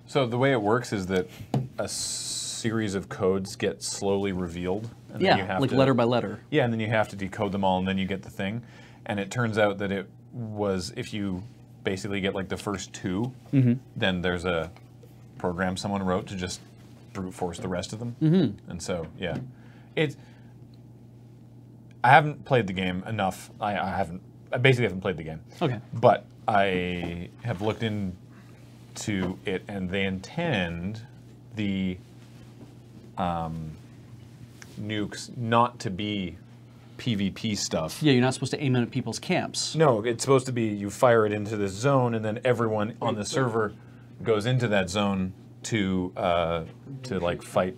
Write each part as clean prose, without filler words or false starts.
So the way it works is that a series of codes get slowly revealed. And then you have like to, letter by letter. Yeah, and then you have to decode them all, and then you get the thing. And it turns out that it was, if you basically get like the first two, then there's a program someone wrote to just brute force the rest of them. And so, yeah. I haven't played the game enough. I basically haven't played the game. Okay. But I have looked into it, and they intend the nukes not to be PvP stuff. Yeah, you're not supposed to aim it at people's camps. No, it's supposed to be you fire it into this zone, and then everyone on the server goes into that zone to like fight.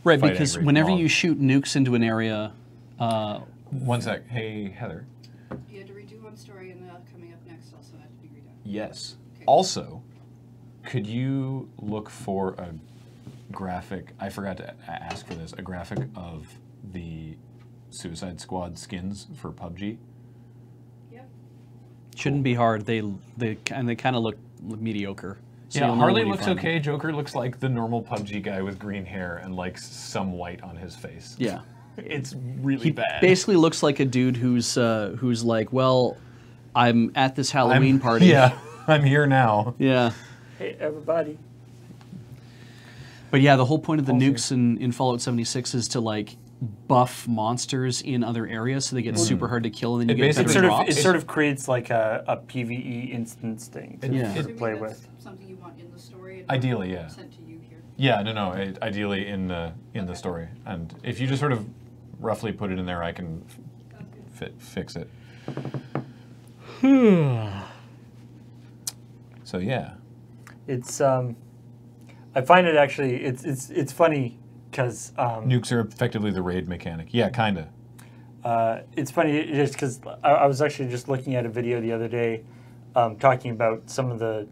Right, fight because angry whenever mobs. you shoot nukes into an area, One sec. Hey, Heather. You had to redo one story, and coming up next also had to be redone. Yes. Okay. Also, could you look for a graphic? I forgot to ask for this. A graphic of the Suicide Squad skins for PUBG. Yep. shouldn't be hard. They kind of look mediocre. So Yeah, you'll know Harley when you looks find okay. them. Joker looks like the normal PUBG guy with green hair and like some white on his face. Yeah. It's really He bad. basically looks like a dude who's like, well, I'm at this Halloween party. Yeah, I'm here now. Yeah. Hey, everybody. But yeah, the whole point of the nukes in Fallout 76 is to like buff monsters in other areas so they get super hard to kill, and then you get better drops. It sort of creates like a PvE instance thing to, Yeah. to Assuming play that's with. Something you want in the story. and Ideally, yeah. Sent to you here. Yeah, no. Ideally in the story, and if you just sort of roughly put it in there, I can fix it. So yeah, It's I find it actually it's funny because nukes are effectively the raid mechanic. Yeah, kinda. it's funny just because I was actually just looking at a video the other day talking about some of the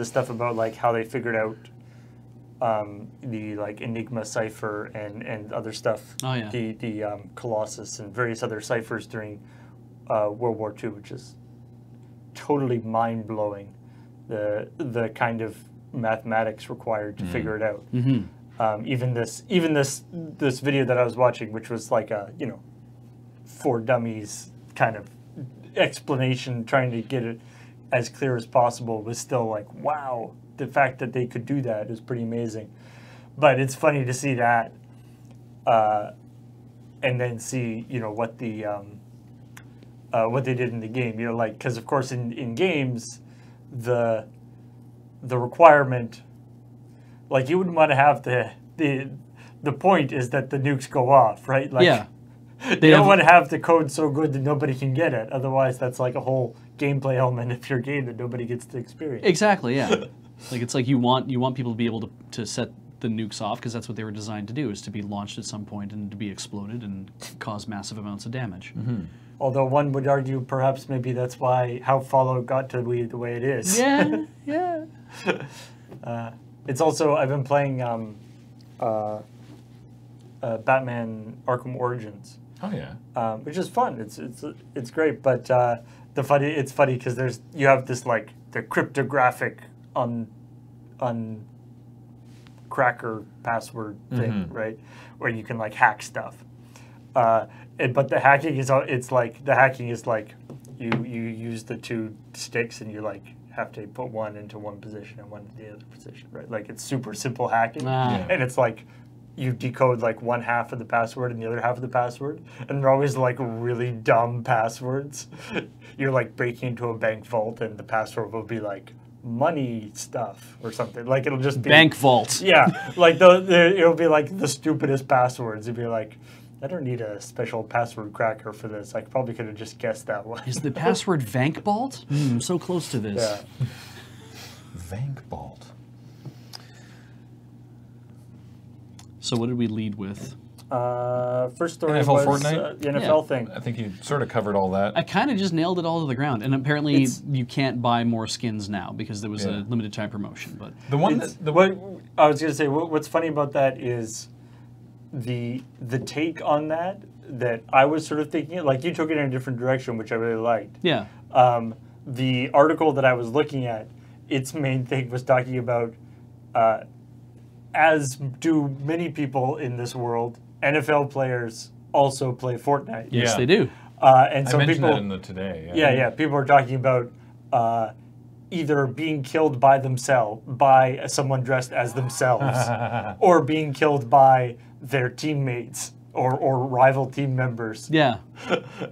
stuff about like how they figured out the like Enigma cipher and other stuff. Oh, yeah. The Colossus and various other ciphers during World War II, which is totally mind blowing. The kind of mathematics required to figure it out. Even this video that I was watching, which was like a for dummies kind of explanation, trying to get it as clear as possible, was still like, wow, the fact that they could do that is pretty amazing. But it's funny to see that, and then see what they did in the game. Like, because of course in games, the requirement, like, you wouldn't want to have the point is that the nukes go off, right? Like, Yeah. They don't want to have the code so good that nobody can get it. Otherwise, that's like a whole gameplay element of your game that nobody gets to experience. Exactly, yeah. Like, it's like you want people to be able to set the nukes off, because that's what they were designed to do, is to be launched at some point and to be exploded and cause massive amounts of damage. Although one would argue perhaps maybe that's how Fallout got to be the way it is. Yeah, yeah. It's also, I've been playing Batman Arkham Origins. Oh yeah. Which is fun. It's great, but it's funny because you have this like the cryptographic cracker password thing, right, where you can like hack stuff. But the hacking is like you use the two sticks and you like have to put one into one position and one into the other position, right? Like, it's super simple hacking, and it's like you decode like one half of the password and the other half of the password, and they're always like really dumb passwords. You're like breaking into a bank vault and the password will be like money stuff or something. Like, it'll just be Bank vault. Yeah, like it'll be like the stupidest passwords. You'd be like, I don't need a special password cracker for this. I probably could have just guessed that one. Is the password Vankbolt? I'm so close to this. Yeah. Vankbolt. So what did we lead with? First story NFL was Fortnite? the NFL thing. I think you sort of covered all that. I kind of just nailed it all to the ground, and apparently It's- you can't buy more skins now because there was Yeah. a limited time promotion. But The one It's- that what I was going to say, what's funny about that is the take on that I was sort of thinking, like, you took it in a different direction, which I really liked. yeah, The article that I was looking at its main thing was talking about, as do many people in this world, NFL players also play Fortnite. Yes, Yeah. they do. And I so mentioned people, that in the Today. yeah, people are talking about either being killed by themselves, by someone dressed as themselves, or being killed by their teammates or rival team members. Yeah.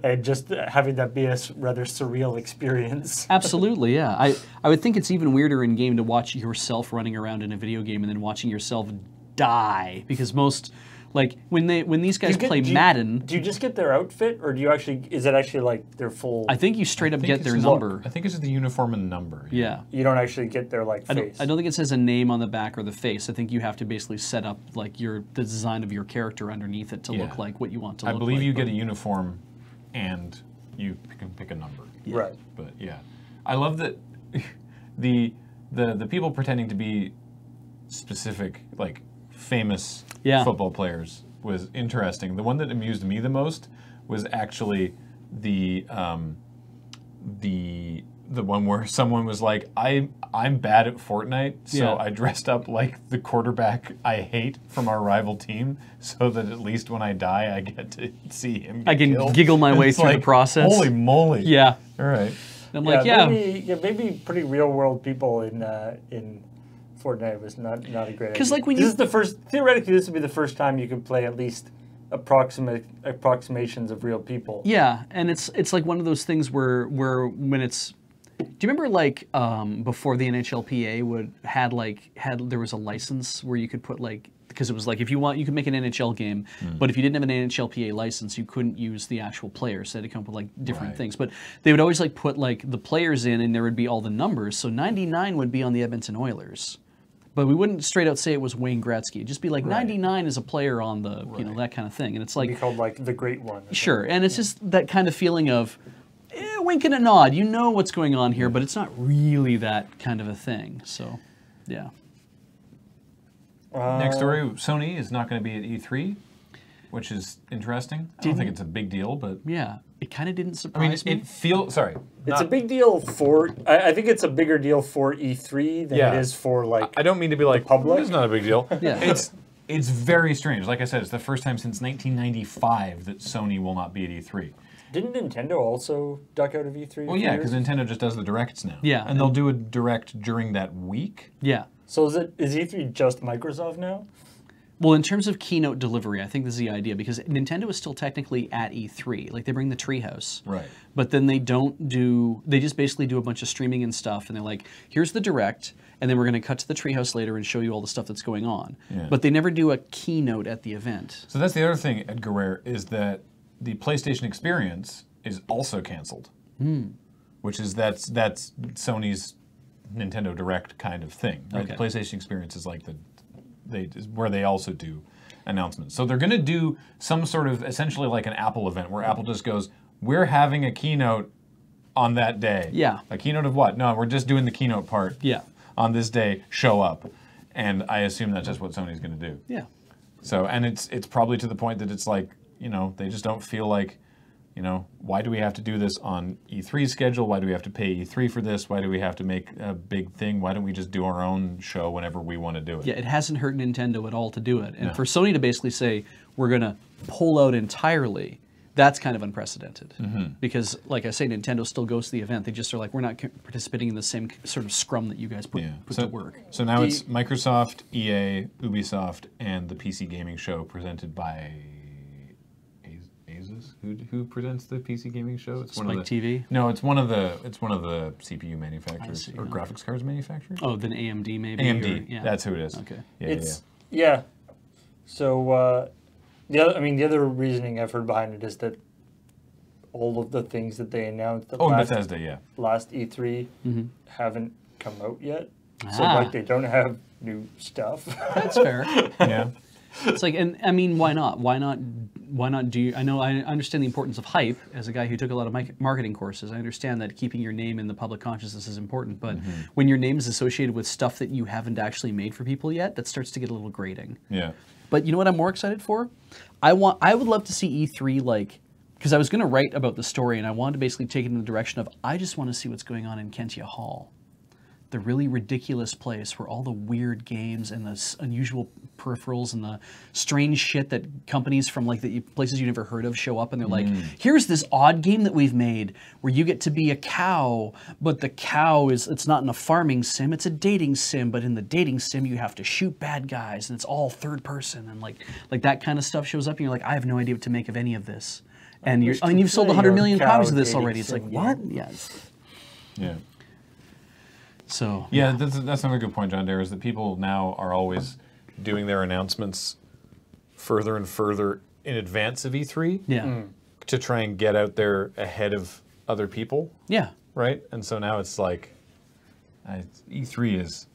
And just having that be a rather surreal experience. Absolutely, yeah. I would think it's even weirder in game to watch yourself running around in a video game and then watching yourself die, because most, like when these guys play Madden, Do you just get their outfit, or do you actually? Is it actually like their full? I think you straight up I think get it's their just- number. I think it's just the uniform and number. Yeah. You don't actually get their like face. I don't think it says a name on the back or the face. I think you have to basically set up like the design of your character underneath it to Yeah. look like what you want to I look believe like. you get a uniform, and you can pick a number. Right. But yeah, I love that the people pretending to be specific, like famous Yeah. football players was interesting. The one that amused me the most was actually the one where someone was like, I'm bad at Fortnite, so Yeah. I dressed up like the quarterback I hate from our rival team, so that at least when I die, I get to see him get I can killed. giggle my way It's through the like, process. Holy moly. Yeah. All right. I'm like, yeah. Maybe pretty real world people in Fortnite was not a great idea. 'Cause, like, when this you- is the first, theoretically, this would be the first time you could play at least approximations of real people. Yeah, and it's like one of those things where when it's. Do you remember like before the NHLPA had there was a license where you could put like, because it was like if you want you could make an NHL game, but if you didn't have an NHLPA license you couldn't use the actual players. So they had to come up with like different Right. things. But they would always like put like the players in and there would be all the numbers. So 99 would be on the Edmonton Oilers. But we wouldn't straight out say it was Wayne Gretzky. It'd just be like 99 is a player on the, that kind of thing. And it's It'd be like, called like the Great One. or sure. And it's just that kind of feeling of wink and a nod. You know what's going on here, but it's not really that kind of a thing. So, yeah. Next story, Sony is not going to be at E3, which is interesting. I don't think it's a big deal, but Yeah. It kind of didn't I mean, surprise me. it feels, sorry. It's a big deal for. I think it's a bigger deal for E3 than Yeah. it is for like. I don't mean to be like, public? it's not a big deal. Yeah. It's very strange. Like I said, it's the first time since 1995 that Sony will not be at E3. Didn't Nintendo also duck out of E3? Well, yeah, because Nintendo just does the directs now. Yeah. And they'll do a direct during that week. Yeah. So is E3 just Microsoft now? Well, in terms of keynote delivery, I think this is the idea because Nintendo is still technically at E3. Like they bring the Treehouse. Right. But then they just basically do a bunch of streaming and stuff and they're like, here's the direct, and then we're going to cut to the Treehouse later and show you all the stuff that's going on. Yeah. But they never do a keynote at the event. So that's the other thing, Edgar Ware, is that the PlayStation Experience is also canceled. Which is that's Sony's Nintendo Direct kind of thing. Right? Okay. The PlayStation Experience is like where they also do announcements. So they're going to do some sort of essentially like an Apple event where Apple just goes, we're having a keynote on that day. Yeah. A keynote of what? No, we're just doing the keynote part. Yeah. On this day, show up. And I assume that's just what Sony's going to do. Yeah. So, and it's probably to the point that it's like, they just don't feel like, why do we have to do this on E3's schedule? Why do we have to pay E3 for this? Why do we have to make a big thing? Why don't we just do our own show whenever we want to do it? Yeah, it hasn't hurt Nintendo at all to do it. And for Sony to basically say, we're going to pull out entirely, that's kind of unprecedented. Because, like I say, Nintendo still goes to the event. They just are like, we're not participating in the same sort of scrum that you guys put to work. So now it's Microsoft, EA, Ubisoft, and the PC gaming show presented by Asus. Who presents the PC gaming show? It's Spike one of the TV? No, it's one of the CPU manufacturers see, or okay. graphics cards manufacturers. Oh, then AMD maybe? AMD. Or, yeah. That's who it is. Okay. Yeah. So the other reasoning I've heard behind it is that all of the things that they announced at Bethesda, yeah. last E3 haven't come out yet. So Ah. like they don't have new stuff. That's fair. Yeah. It's like, and I mean, why not? Why not do you, I know I understand the importance of hype as a guy who took a lot of marketing courses. I understand that keeping your name in the public consciousness is important, but when your name is associated with stuff that you haven't actually made for people yet, that starts to get a little grating. Yeah. But you know what I'm more excited for? I would love to see E3 like, because I was going to write about the story and I wanted to basically take it in the direction of, I just want to see what's going on in Kentia Hall. the really ridiculous place where all the weird games and the unusual peripherals and the strange shit that companies from like the places you never heard of show up and they're like, here's this odd game that we've made where you get to be a cow, but the cow it's not in a farming sim, it's a dating sim, but in the dating sim you have to shoot bad guys and it's all third person and like that kind of stuff shows up and you're like, I have no idea what to make of any of this. And you've sold 100 million copies of this already. It's like, what? Yes. Yeah. So yeah, that's another good point, John Dare, is that people now are always doing their announcements further and further in advance of E3. Yeah. To try and get out there ahead of other people. Yeah. Right? And so now it's like, E3 is,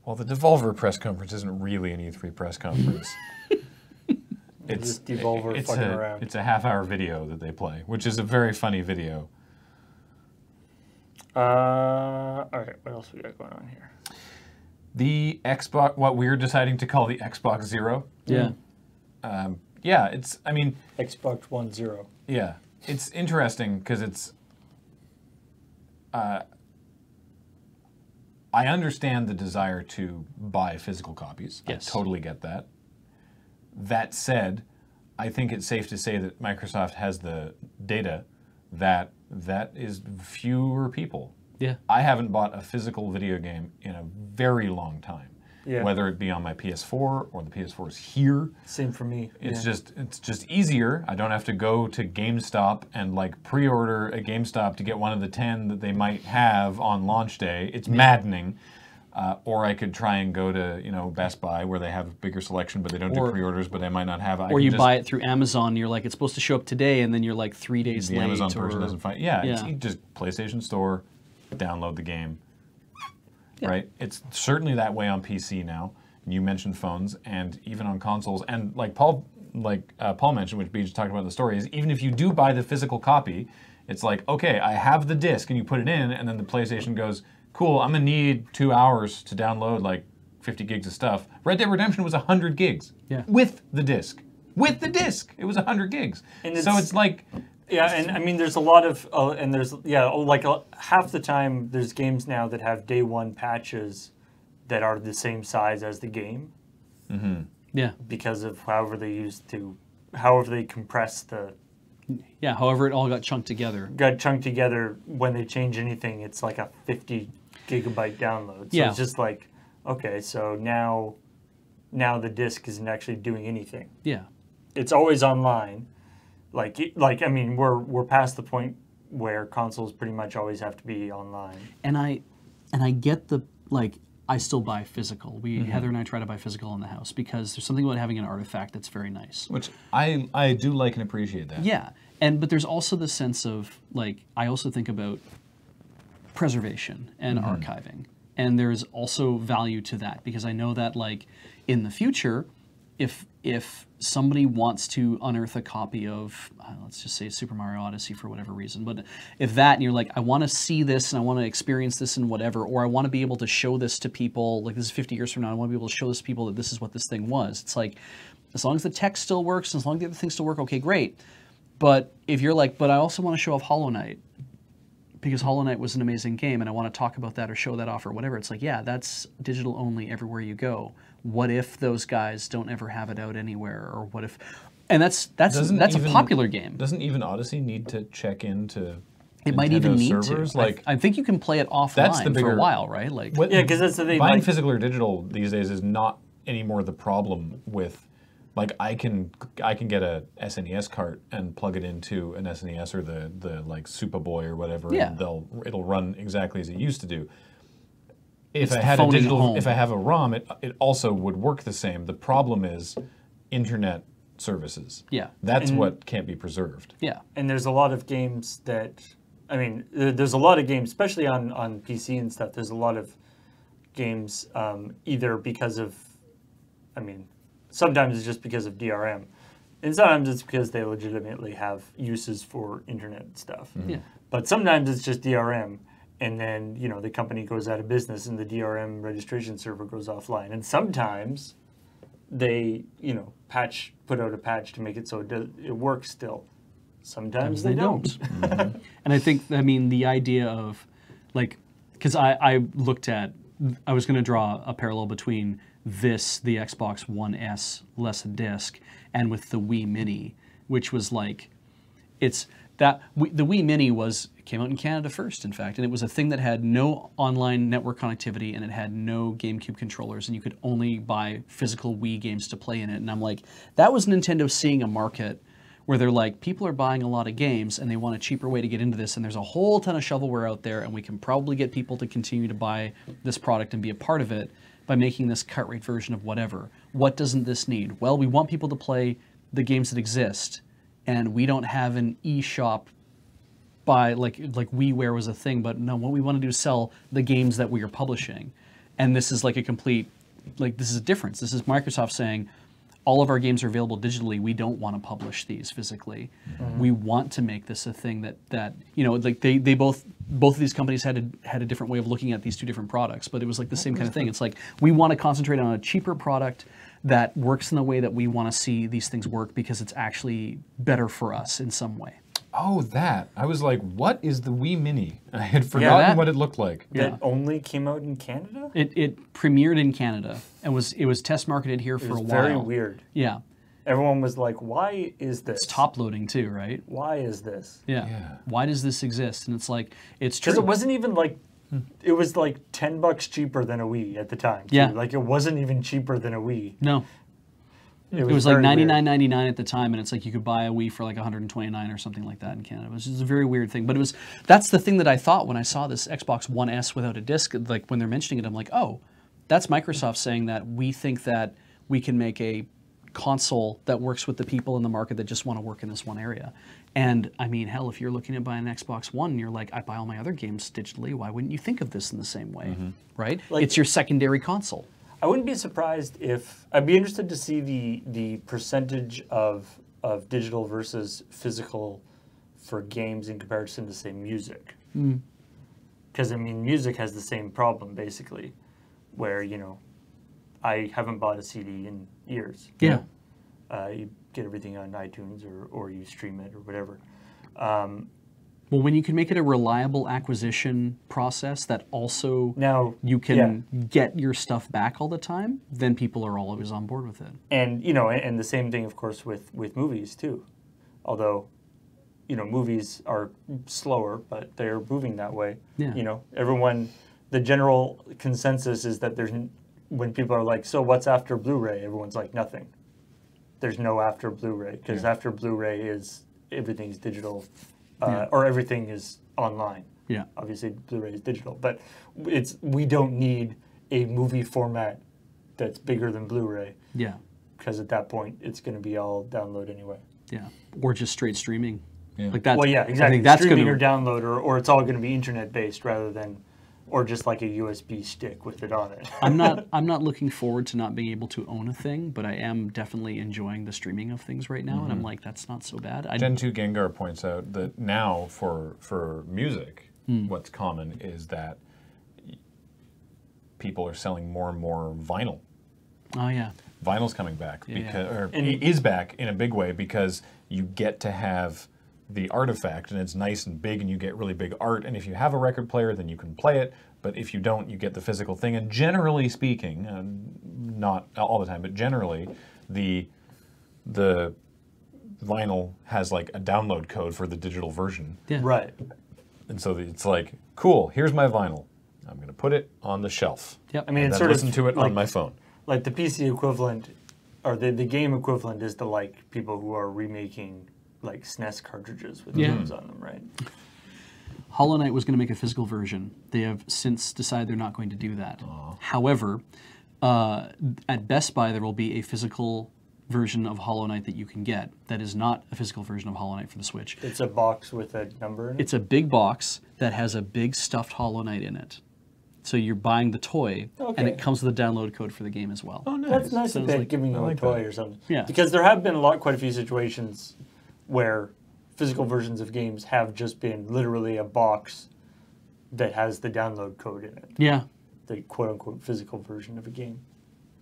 well, the Devolver press conference isn't really an E3 press conference. It's Devolver fucking around. It's a half-hour video that they play, which is a very funny video. All right, what else we got going on here? The Xbox, what we're deciding to call the Xbox Zero. Yeah. Yeah, it's, I mean... Xbox One Zero. Yeah. It's interesting because it's... I understand the desire to buy physical copies. Yes. I totally get that. That said, I think it's safe to say that Microsoft has the data that is fewer people. Yeah. I haven't bought a physical video game in a very long time. Yeah. Whether it be on my PS4 or the PS4 is here. Same for me. It's just easier. I don't have to go to GameStop and like pre-order at GameStop to get one of the 10 that they might have on launch day. It's maddening. Or I could try and go to Best Buy where they have a bigger selection, but they don't do pre-orders, but they might not have it. Or you buy it through Amazon. And you're like, it's supposed to show up today, and then you're like 3 days late. The Amazon person doesn't find. Yeah, Yeah. It's just PlayStation Store, download the game. Yeah. Right. It's certainly that way on PC now. And you mentioned phones, and even on consoles, and like Paul mentioned, which we just talked about in the story, is even if you do buy the physical copy, it's like, okay, I have the disc, and you put it in, and then the PlayStation goes, cool, I'm going to need 2 hours to download like 50 gigs of stuff. Red Dead Redemption was 100 gigs with the disc. With the disc, it was 100 gigs. And so it's like... Yeah, and I mean, there's a lot of... and there's, half the time, there's games now that have day one patches that are the same size as the game. Mm-hmm. Yeah. Because of however they compress the... Yeah, however it all got chunked together. When they change anything, it's like a 50 gigabyte download. So it's just like, okay, so now the disc isn't actually doing anything. Yeah. It's always online. I mean, we're past the point where consoles pretty much always have to be online. And I get the, like, I still buy physical. Heather and I try to buy physical in the house because there's something about having an artifact that's very nice. Which I do like and appreciate that. Yeah. But there's also the sense of, like, I also think about preservation and archiving. And there's also value to that because I know that, like, in the future, if somebody wants to unearth a copy of, let's just say Super Mario Odyssey for whatever reason, but if that, and you're like, I want to see this and I want to experience this and whatever, or I want to be able to show this to people, like this is 50 years from now, I want to be able to show this to people that this is what this thing was. It's like, as long as the text still works, as long as the other things still work, okay, great. But if you're like, but I also want to show off Hollow Knight, because Hollow Knight was an amazing game and I want to talk about that or show that off or whatever, it's like, yeah, that's digital only everywhere you go. What if those guys don't ever have it out anywhere, or what if? And that's a popular game. Doesn't even Odyssey need to check into? It might even need servers? to. Like, I think you can play it offline that's the bigger, for a while, right? Like, because that's the thing. Buying physical or digital these days is not anymore the problem with. Like I can get a SNES cart and plug it into an SNES or the like Superboy or whatever, and it'll run exactly as it used to do. If I had a digital, if I have a ROM, it also would work the same. The problem is internet services. Yeah, that's what can't be preserved. Yeah, and there's a lot of games that, I mean, there's a lot of games, especially on PC and stuff. There's a lot of games either because of, I mean, sometimes it's just because of DRM, and sometimes it's because they legitimately have uses for internet stuff. Yeah, but sometimes it's just DRM. And then, the company goes out of business and the DRM registration server goes offline. And sometimes they, put out a patch to make it so it works still. Sometimes they don't. And I think, the idea of, like, because I looked at I was going to draw a parallel between this, the Xbox One S less a disc, and with the Wii Mini, which was like, it's that the Wii Mini came out in Canada first, in fact, and it was a thing that had no online network connectivity and it had no GameCube controllers, and you could only buy physical Wii games to play in it. And I'm like, that was Nintendo seeing a market where they're like, people are buying a lot of games and they want a cheaper way to get into this, and there's a whole ton of shovelware out there, and we can probably get people to continue to buy this product and be a part of it by making this cut rate version of whatever. What doesn't this need? Well, we want people to play the games that exist, and we don't have an eShop by like WiiWare was a thing, but no, what we want to do is sell the games that we are publishing. And this is like a complete, like, this is a difference. This is Microsoft saying, all of our games are available digitally. We don't want to publish these physically. We want to make this a thing that you know, like they both of these companies had a different way of looking at these two different products, but it was like the same kind of thing. It's like, we want to concentrate on a cheaper product that works in the way that we want to see these things work because it's actually better for us in some way. Oh, that. I was like, what is the Wii Mini? I had forgotten what it looked like. That only came out in Canada? It premiered in Canada and it was test marketed here for a while. Very weird. Yeah. Everyone was like, why is this? It's top loading too, right? Why is this? Yeah. Why does this exist? And it's like, it's true. Because it wasn't even like, it was like $10 cheaper than a Wii at the time. Too. Yeah. Like, it wasn't even cheaper than a Wii. No. It was like very $99.99 at the time, and it's like you could buy a Wii for like $129 or something like that in Canada. It was just a very weird thing. But that's the thing that I thought when I saw this Xbox One S without a disc. Like, when they're mentioning it, I'm like, oh, that's Microsoft saying that we think that we can make a console that works with the people in the market that just want to work in this one area. And I mean, hell, if you're looking at buying an Xbox One and you're like, I buy all my other games digitally, why wouldn't you think of this in the same way, right? Like, it's your secondary console. I wouldn't be surprised if, I'd be interested to see the percentage of digital versus physical for games in comparison to, say, music. Because, I mean, music has the same problem, basically, where, you know, I haven't bought a CD in years. Yeah. You get everything on iTunes or you stream it or whatever. Well, when you can make it a reliable acquisition process that also Now, you can get your stuff back all the time, then people are always on board with it. And, you know, and the same thing, of course, with movies, too. Although, you know, movies are slower, but they're moving that way. Yeah. You know, the general consensus is that when people are like, so what's after Blu-ray? Everyone's like, nothing. There's no after Blu-ray, because after Blu-ray is everything's digital. Or everything is online. Yeah. Obviously, Blu-ray is digital, but we don't need a movie format that's bigger than Blu-ray. Yeah. Because at that point, it's going to be all download anyway. Yeah. Or just straight streaming. Yeah. Like that. Well, yeah, exactly. I think that's streaming gonna, or download, or it's all going to be internet-based rather than, or just like a USB stick with it on it. I'm not looking forward to not being able to own a thing, but I am definitely enjoying the streaming of things right now, and I'm like, that's not so bad. Gen 2 Gengar points out that now for music, what's common is that people are selling more and more vinyl. Oh yeah. Vinyl's coming back Yeah. is back in a big way because you get to have the artifact and it's nice and big and you get really big art, and if you have a record player then you can play it, but if you don't you get the physical thing. And generally speaking, not all the time, but generally the vinyl has like a download code for the digital version. Yeah. Right. And so it's like, cool, here's my vinyl. I'm going to put it on the shelf. Yep. I mean, And it's then sort listen of to it like, on my phone. Like the PC equivalent, or the game equivalent is to like people who are remaking like SNES cartridges with games on them, right? Hollow Knight was going to make a physical version. They have since decided they're not going to do that. However, at Best Buy there will be a physical version of Hollow Knight that you can get that is not a physical version of Hollow Knight for the Switch. It's a box with a number in it? It's a big box that has a big stuffed Hollow Knight in it. So you're buying the toy, and it comes with a download code for the game as well. Oh, nice. That's nice Sounds if they're like- giving you I a like toy that. or something. Yeah. Because there have been quite a few situations where physical versions of games have just been literally a box that has the download code in it. Yeah. The quote-unquote physical version of a game.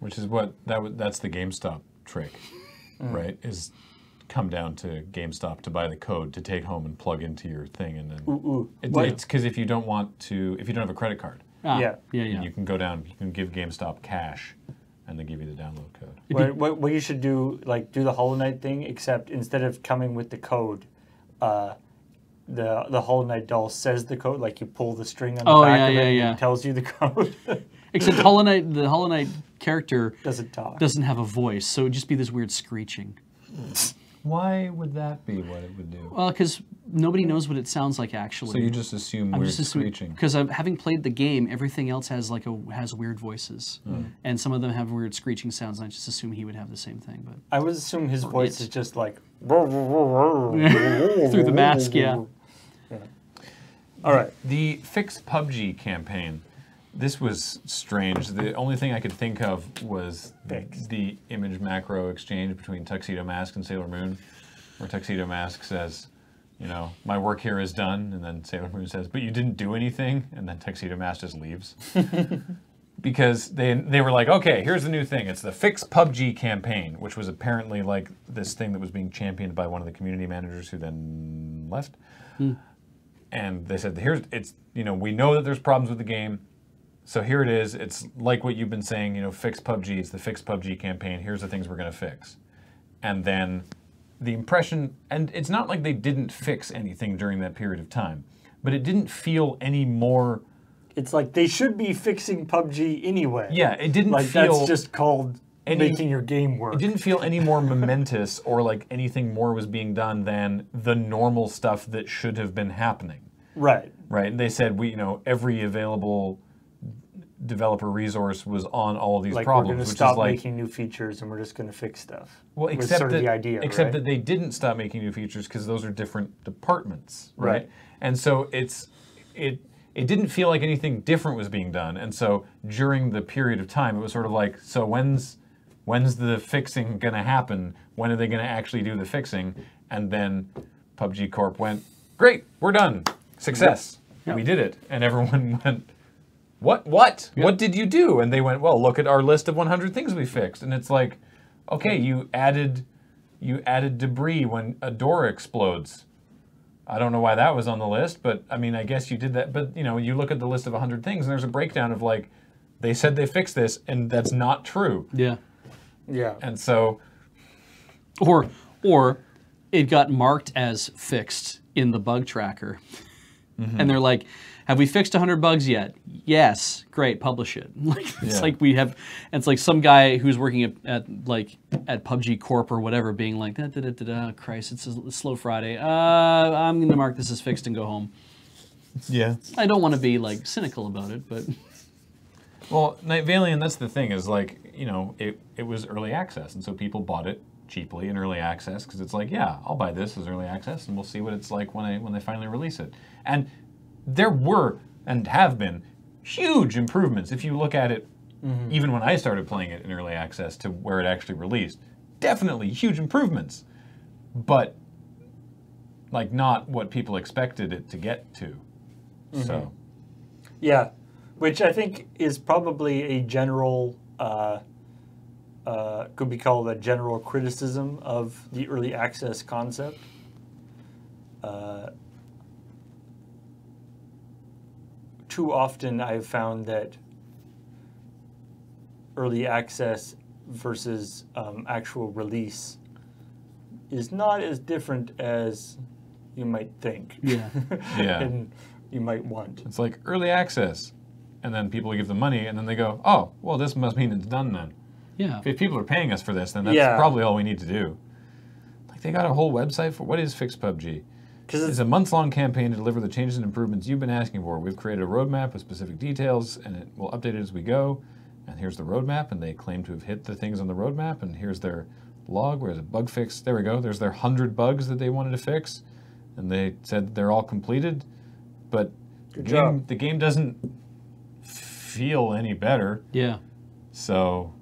Which is what that's the GameStop trick, right? Is come down to GameStop to buy the code to take home and plug into your thing, and then Ooh. it's because if you don't have a credit card, Yeah. And you can go down, you can give GameStop cash, and they give you the download code. What you should do, like do the Hollow Knight thing, except instead of coming with the code, the Hollow Knight doll says the code, like you pull the string on the back of it and it tells you the code. Except the Hollow Knight character doesn't have a voice, so it would just be this weird screeching. Why would that be what it would do? Well, because nobody knows what it sounds like actually. So you just assume weird screeching. Because having played the game, everything else has has weird voices, and some of them have weird screeching sounds. And I just assume he would have the same thing. But I would assume his voice is just like through the mask, yeah. All right. The Fix PUBG campaign. This was strange. The only thing I could think of was the image macro exchange between Tuxedo Mask and Sailor Moon, where Tuxedo Mask says, you know, my work here is done, and then Sailor Moon says, but you didn't do anything, and then Tuxedo Mask just leaves. Because they were like, okay, here's the new thing. It's the Fix PUBG campaign, which was apparently like this thing that was being championed by one of the community managers who then left. And they said, we know that there's problems with the game. So here it is. It's like what you've been saying, you know, Fix PUBG. It's the Fix PUBG campaign. Here's the things we're going to fix. And then the impression, and it's not like they didn't fix anything during that period of time, but it didn't feel any more. It's like they should be fixing PUBG anyway. Yeah, it didn't like feel. That's just called making your game work. It didn't feel any more momentous or like anything more was being done than the normal stuff that should have been happening. Right. Right. And they said every available developer resource was on all of these problems. We're going to stop making new features and we're just going to fix stuff. Well, except sort that, of the idea, except that they didn't stop making new features because those are different departments, right? And so it didn't feel like anything different was being done. And so during the period of time, it was sort of like, so when's the fixing going to happen? When are they going to actually do the fixing? And then PUBG Corp went, great, we're done, success, we did it, and everyone went. What? Yep. What did you do? And they went, well, look at our list of 100 things we fixed. And it's like, okay, you added debris when a door explodes. I don't know why that was on the list, but I mean, I guess you did that. But you look at the list of 100 things, and there's a breakdown of like, they said they fixed this, and that's not true. Yeah. Yeah. And so, or it got marked as fixed in the bug tracker, and they're like, have we fixed 100 bugs yet? Yes. Great. Publish it. It's like we have. It's like some guy who's working at PUBG Corp or whatever, being like, Christ, it's a slow Friday. I'm going to mark this as fixed and go home. Yeah. I don't want to be like cynical about it, but. Well, Night Valiant, that's the thing is like it was early access, and so people bought it cheaply in early access because it's like, yeah, I'll buy this as early access, and we'll see what it's like when they finally release it. And there were and have been huge improvements if you look at it, even when I started playing it in early access to where it actually released. Definitely huge improvements, but like not what people expected it to get to. So, yeah, which I think is probably a general, could be called a general criticism of the early access concept. Too often I've found that early access versus actual release is not as different as you might think. Yeah. Yeah. And you might want. It's like early access, and then people give them money, and then they go, oh, well, this must mean it's done then. Yeah. If people are paying us for this, then that's probably all we need to do. Like, they got a whole website for, what is Fix PUBG? It's a month-long campaign to deliver the changes and improvements you've been asking for. We've created a roadmap with specific details, and it will update it as we go. And here's the roadmap, and they claim to have hit the things on the roadmap, and here's their log, where's a bug fix. There we go. There's their 100 bugs that they wanted to fix, and they said they're all completed. But the game doesn't feel any better. Yeah. So.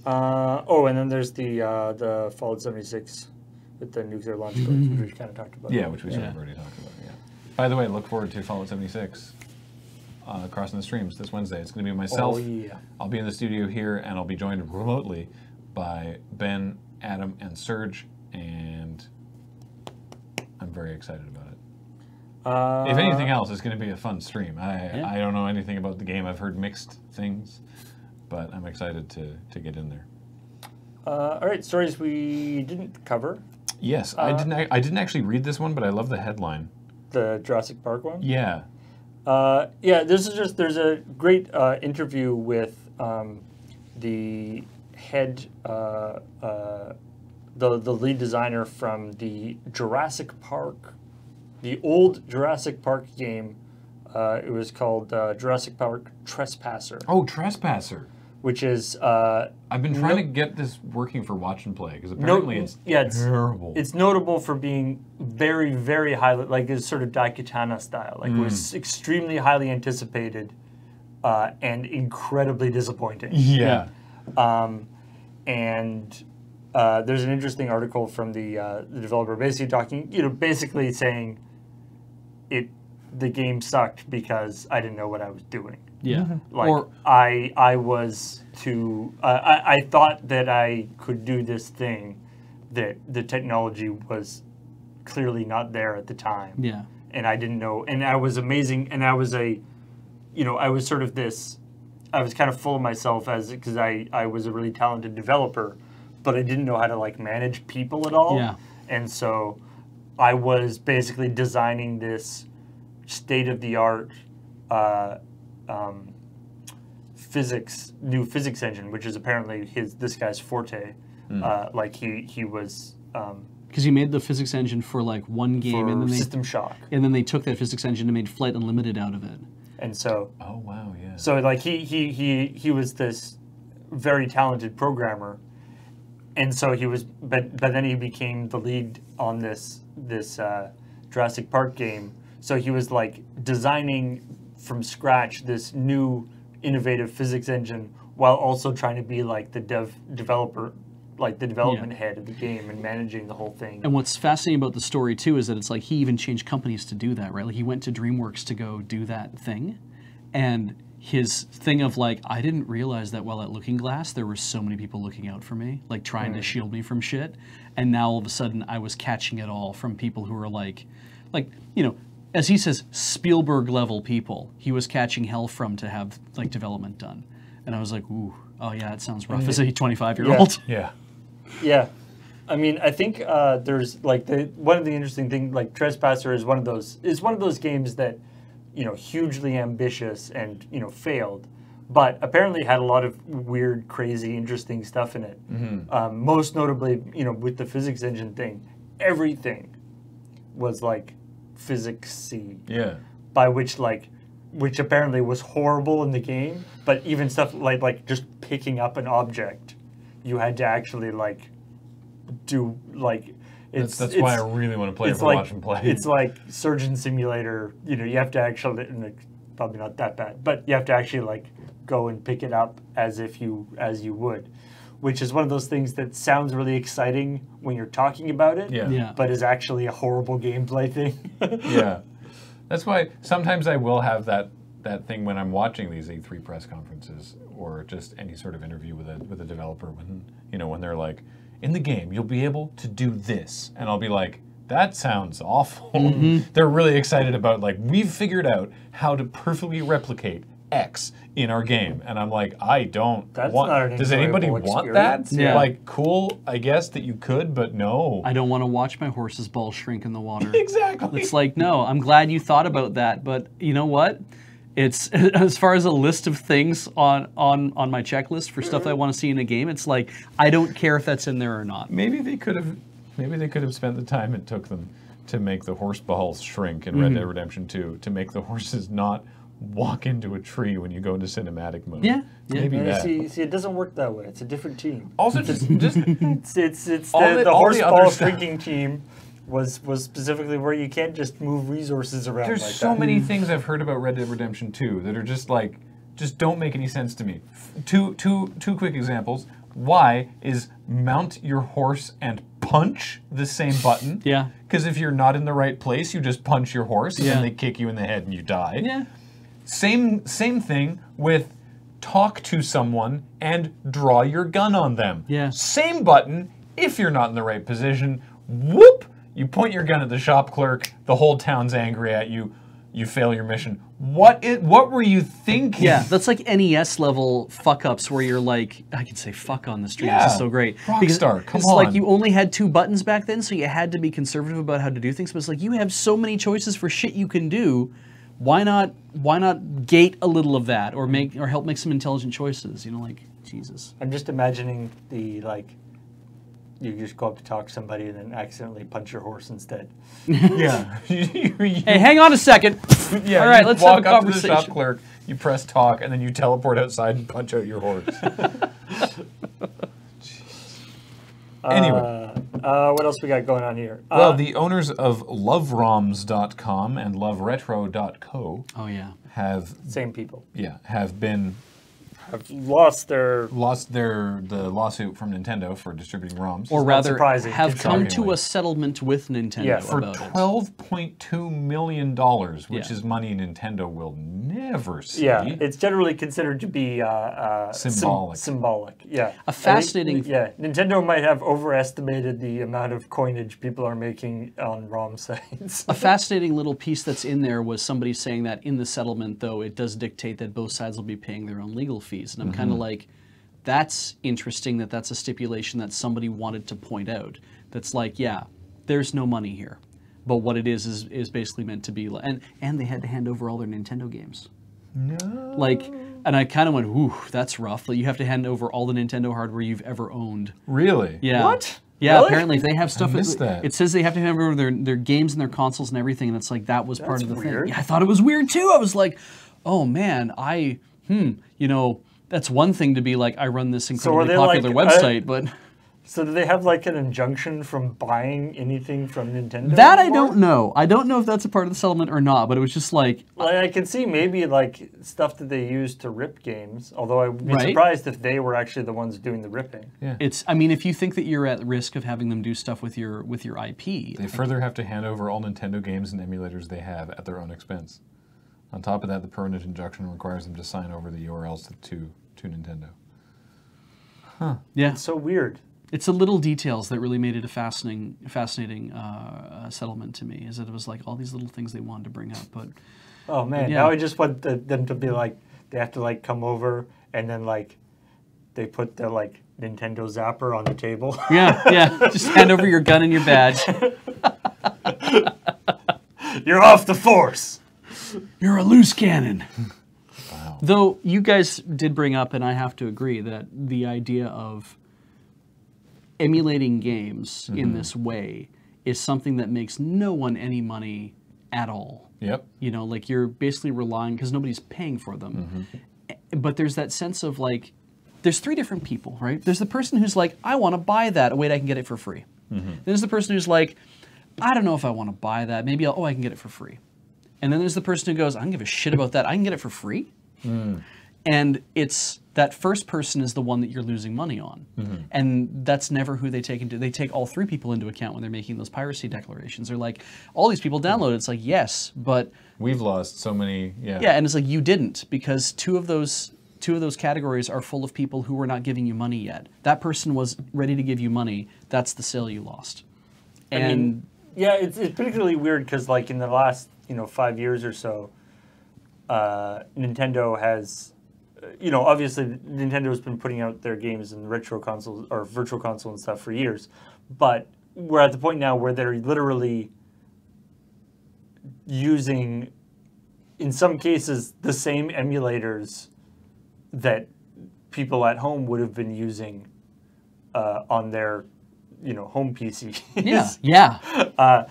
And then there's the Fallout 76 with the nuclear launch codes, which we kind of talked about. Yeah, which we sort of already talked about. Yeah. By the way, look forward to Fallout 76 crossing the streams this Wednesday. It's going to be myself. Oh yeah. I'll be in the studio here, and I'll be joined remotely by Ben, Adam, and Serge, and I'm very excited about it. If anything else, it's going to be a fun stream. I don't know anything about the game. I've heard mixed things, but I'm excited to get in there. All right, stories we didn't cover. Yes, I didn't actually read this one, but I love the headline. The Jurassic Park one? Yeah. Yeah, there's a great interview with the head, the lead designer from the Jurassic Park, the old Jurassic Park game. It was called Jurassic Park Trespasser. Oh, Trespasser. Which is I've been trying to get this working for Watch and Play because apparently it's terrible. It's notable for being very, very highly, like it's sort of Daikatana style. Like it was extremely highly anticipated and incredibly disappointing. Yeah. And there's an interesting article from the developer basically talking, basically saying the game sucked because I didn't know what I was doing. Yeah. Like I was too. I thought that I could do this thing, that the technology was clearly not there at the time. Yeah. And I didn't know. And I was amazing. And I was I was sort of this. I was kind of full of myself because I was a really talented developer, but I didn't know how to like manage people at all. Yeah. And so I was basically designing this state-of-the-art new physics engine, which is apparently this guy's forte. Like he was because he made the physics engine for like one game, and then System Shock, and then they took that physics engine and made Flight Unlimited out of it. And so, oh wow, yeah. So like he was this very talented programmer, and so he was, but then he became the lead on this Jurassic Park game. So he was like designing from scratch this new innovative physics engine while also trying to be like the developer, like the development head of the game and managing the whole thing. And what's fascinating about the story too is that it's like he even changed companies to do that, right? Like he went to DreamWorks to go do that thing, and his thing of like, I didn't realize that while at Looking Glass there were so many people looking out for me, like trying to shield me from shit, and now all of a sudden I was catching it all from people who were like as he says, Spielberg level people he was catching hell from to have like development done. And I was like, ooh, oh yeah, it sounds rough as a 25-year-old. Yeah. Yeah. I mean, I think there's like one of the interesting things, like Trespasser is one of those games that, hugely ambitious and, failed, but apparently had a lot of weird, crazy, interesting stuff in it. Most notably, with the physics engine thing, everything was like physics-y. Yeah. By which apparently was horrible in the game, but even stuff like just picking up an object, you had to actually like do like That's why I really want to play it for Watch and Play. It's like Surgeon Simulator. You have to actually, probably not that bad, but you have to actually like go and pick it up as you would, which is one of those things that sounds really exciting when you're talking about it, but is actually a horrible gameplay thing. Yeah, that's why sometimes I will have that thing when I'm watching these E3 press conferences or just any sort of interview with a developer when they're like, in the game you'll be able to do this, and I'll be like, that sounds awful. They're really excited about like, we've figured out how to perfectly replicate X in our game, and I'm like, I don't want. Does anybody want that? Yeah. Like, cool, I guess that you could, but no. I don't want to watch my horse's balls shrink in the water. Exactly. It's like, no, I'm glad you thought about that, but you know what? It's as far as a list of things on my checklist for stuff I want to see in a game. It's like, I don't care if that's in there or not. Maybe they could have spent the time it took them to make the horse balls shrink in Red Dead Redemption 2, to make the horses not walk into a tree when you go into cinematic mode. Yeah. Maybe that. See, it doesn't work that way. It's a different team. Also, just it's the horse ball shrinking team was specifically where you can't just move resources around. There's like so that. many things I've heard about Red Dead Redemption 2 that are just like, just don't make any sense to me. Two quick examples. Why is mount your horse and punch the same button? Yeah. Because if you're not in the right place, you just punch your horse and then they kick you in the head and you die. Yeah. Same thing with talk to someone and draw your gun on them. Yeah. Same button. If you're not in the right position, whoop, You point your gun at the shop clerk. The whole town's angry at you. You fail your mission. What were you thinking? Yeah, that's like NES level fuck ups where you're like, I can say fuck on the stream. This is so great. Rockstar, come it's on. like you only had 2 buttons back then, so you had to be conservative about how to do things. But it's like you have so many choices for shit you can do. Why not gate a little of that or help make some intelligent choices? You know, like Jesus. I'm just imagining you just go up to talk to somebody and then accidentally punch your horse instead. Yeah. Hey, hang on a second. Yeah, all right, you let's walk have a up to the conversation. shop clerk, you press talk, and then you teleport outside and punch out your horse. Anyway. What else we got going on here? Well, the owners of LoveRoms.com and LoveRetro.co Oh yeah. have Same people have lost their. lost the lawsuit from Nintendo for distributing ROMs. Or rather, surprising, have come to shockingly. a settlement with Nintendo Yeah, for about it. $12.2 million, which is money Nintendo will never see. Yeah, it's generally considered to be Symbolic. symbolic. Yeah, A fascinating- Nintendo might have overestimated the amount of coinage people are making on ROM sites. A fascinating little piece that's in there was somebody saying that in the settlement, though, it does dictate that both sides will be paying their own legal fees. And I'm kind of like, that's interesting that's a stipulation that somebody wanted to point out. That's like, yeah, there's no money here. But what it is basically meant to be, and they had to hand over all their Nintendo games. No. Like, and I kind of went, ooh, that's rough. Like, you have to hand over all the Nintendo hardware you've ever owned. Really? Yeah. What? Yeah, Really? apparently they have stuff. missed that. It says they have to hand over their games and their consoles and everything, and it's like that was part of the weird. thing. Yeah, I thought it was weird too. I was like, oh man, you know, that's one thing to be like, I run this incredibly they popular like, website, but So do they have like an injunction from buying anything from Nintendo? that I anymore? don't know. I don't know if that's a part of the settlement or not, but it was just like, Like, I can see maybe like stuff that they use to rip games, although I would be Right. surprised if they were actually the ones doing the ripping. Yeah. I mean, if you think that you're at risk of having them do stuff with your IP, They further have to hand over all Nintendo games and emulators they have at their own expense. On top of that, the permanent injunction requires them to sign over the URLs to Nintendo. yeah, It's so weird. it's the little details that really made it a fascinating settlement to me. Is that it was like all these little things they wanted to bring up, but Oh man, Yeah. now I just want them to be like, they have to like come over and then like they put the like Nintendo Zapper on the table. yeah, just hand over your gun and your badge. You're off the force. You're a loose cannon. Wow. Though you guys did bring up, and I have to agree, that the idea of emulating games in this way is something that makes no one any money at all. Yep. You know, like you're basically relying, because nobody's paying for them. But there's that sense of like, there's 3 different people, right? There's the person who's like, I want to buy that. Wait, I can get it for free. There's the person who's like, I don't know if I want to buy that. Maybe I can get it for free. And then there's the person who goes, I don't give a shit about that. I can get it for free. And it's that first person is the one that you're losing money on. And that's never who they take into. They take all 3 people into account when they're making those piracy declarations. They're like, all these people downloaded. It's like, yes, but We've lost so many. Yeah. yeah, and it's like you didn't, because two of those categories are full of people who were not giving you money yet. That person was ready to give you money. That's the sale you lost. And I mean, yeah, it's particularly weird because like in the last 5 years or so, Nintendo has, obviously Nintendo's been putting out their games in retro consoles or virtual console and stuff for years, but we're at the point now where they're literally using, in some cases, the same emulators that people at home would have been using on their home PC. yeah.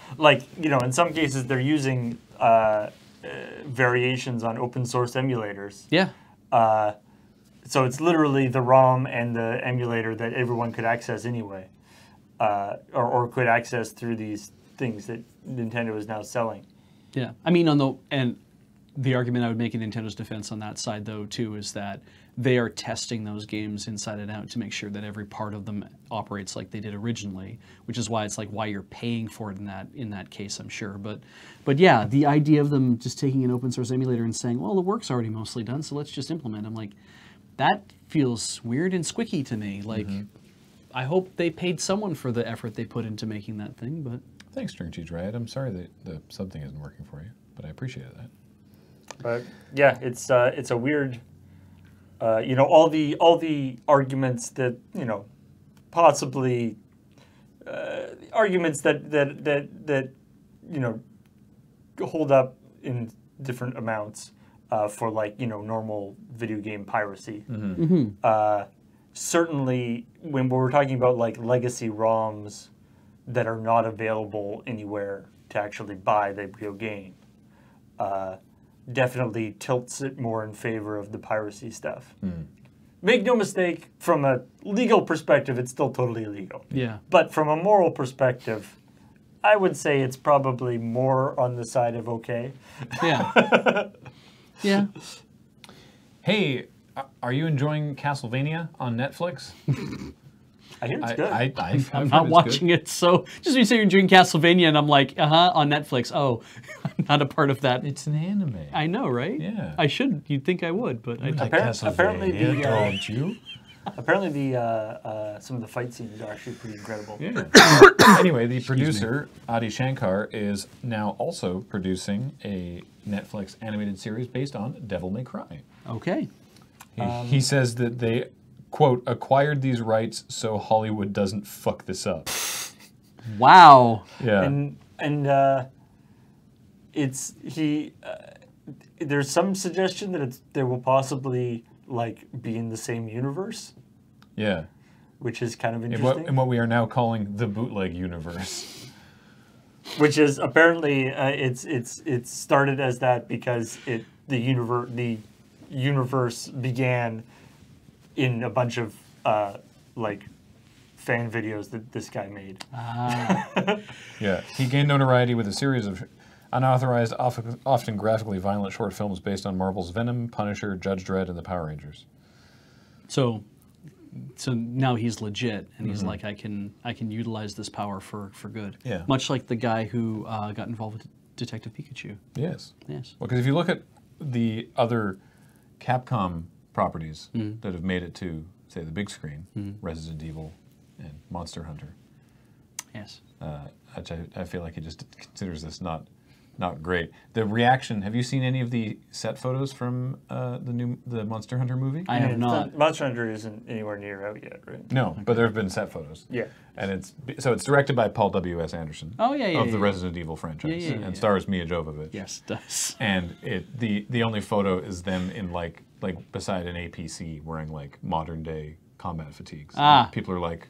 In some cases they're using variations on open source emulators. Yeah. So it's literally the ROM and the emulator that everyone could access anyway, or could access through these things that Nintendo is now selling. Yeah. I mean, the argument I would make in Nintendo's defense on that side, though, too, is that they are testing those games inside and out to make sure that every part of them operates like they did originally, which is why it's like why you're paying for it in that case, I'm sure. But yeah, the idea of them just taking an open source emulator and saying, well, the work's already mostly done, so let's just implement. I'm like, that feels weird and squicky to me. Like, I hope they paid someone for the effort they put into making that thing, but Thanks, String Cheese Riot. I'm sorry that the sub thing isn't working for you, but I appreciate that. But yeah, it's a weird. All the arguments that possibly arguments that hold up in different amounts for normal video game piracy. Certainly, when we're talking about like legacy ROMs that are not available anywhere to actually buy the video game, definitely tilts it more in favor of the piracy stuff. Make no mistake, from a legal perspective, it's still totally illegal. Yeah. But from a moral perspective, I would say it's probably more on the side of okay. Yeah. Yeah. Hey, are you enjoying Castlevania on Netflix? I hear it's good. I'm not watching it, so just when you say you're enjoying Castlevania, and I'm like, on Netflix. Oh, I'm not a part of that. It's an anime. I know, right? Yeah. I should. You'd think I would, but I don't. Apparently, don't you? Apparently, some of the fight scenes are actually pretty incredible. Yeah. Anyway, the producer, Adi Shankar, is now also producing a Netflix animated series based on Devil May Cry. Okay. He says that they, quote, acquired these rights so Hollywood doesn't fuck this up. Wow. Yeah. And there's some suggestion that they will possibly be in the same universe. Yeah. Which is kind of interesting. In what we are now calling the bootleg universe. Which is apparently it's started as that because the universe began in a bunch of fan videos that this guy made. Yeah, he gained notoriety with a series of unauthorized, often graphically violent short films based on Marvel's Venom, Punisher, Judge Dredd, and the Power Rangers. So now he's legit, and he's like, I can utilize this power for good. Yeah. Much like the guy who got involved with Detective Pikachu. Yes. Yes. Well, because if you look at the other Capcom properties that have made it to, say, the big screen, Resident Evil and Monster Hunter. Yes. Which I feel like he just considers this not great. The reaction. Have you seen any of the set photos from the Monster Hunter movie? I have not. Monster Hunter isn't anywhere near out yet, right? No, but there have been set photos. Yeah. And it's directed by Paul W.S. Anderson. Oh yeah, of the Resident Evil franchise, and stars Mia Jovovich. Yes, it does. And the only photo is them in like beside an APC wearing modern day combat fatigues. Ah. And people are like,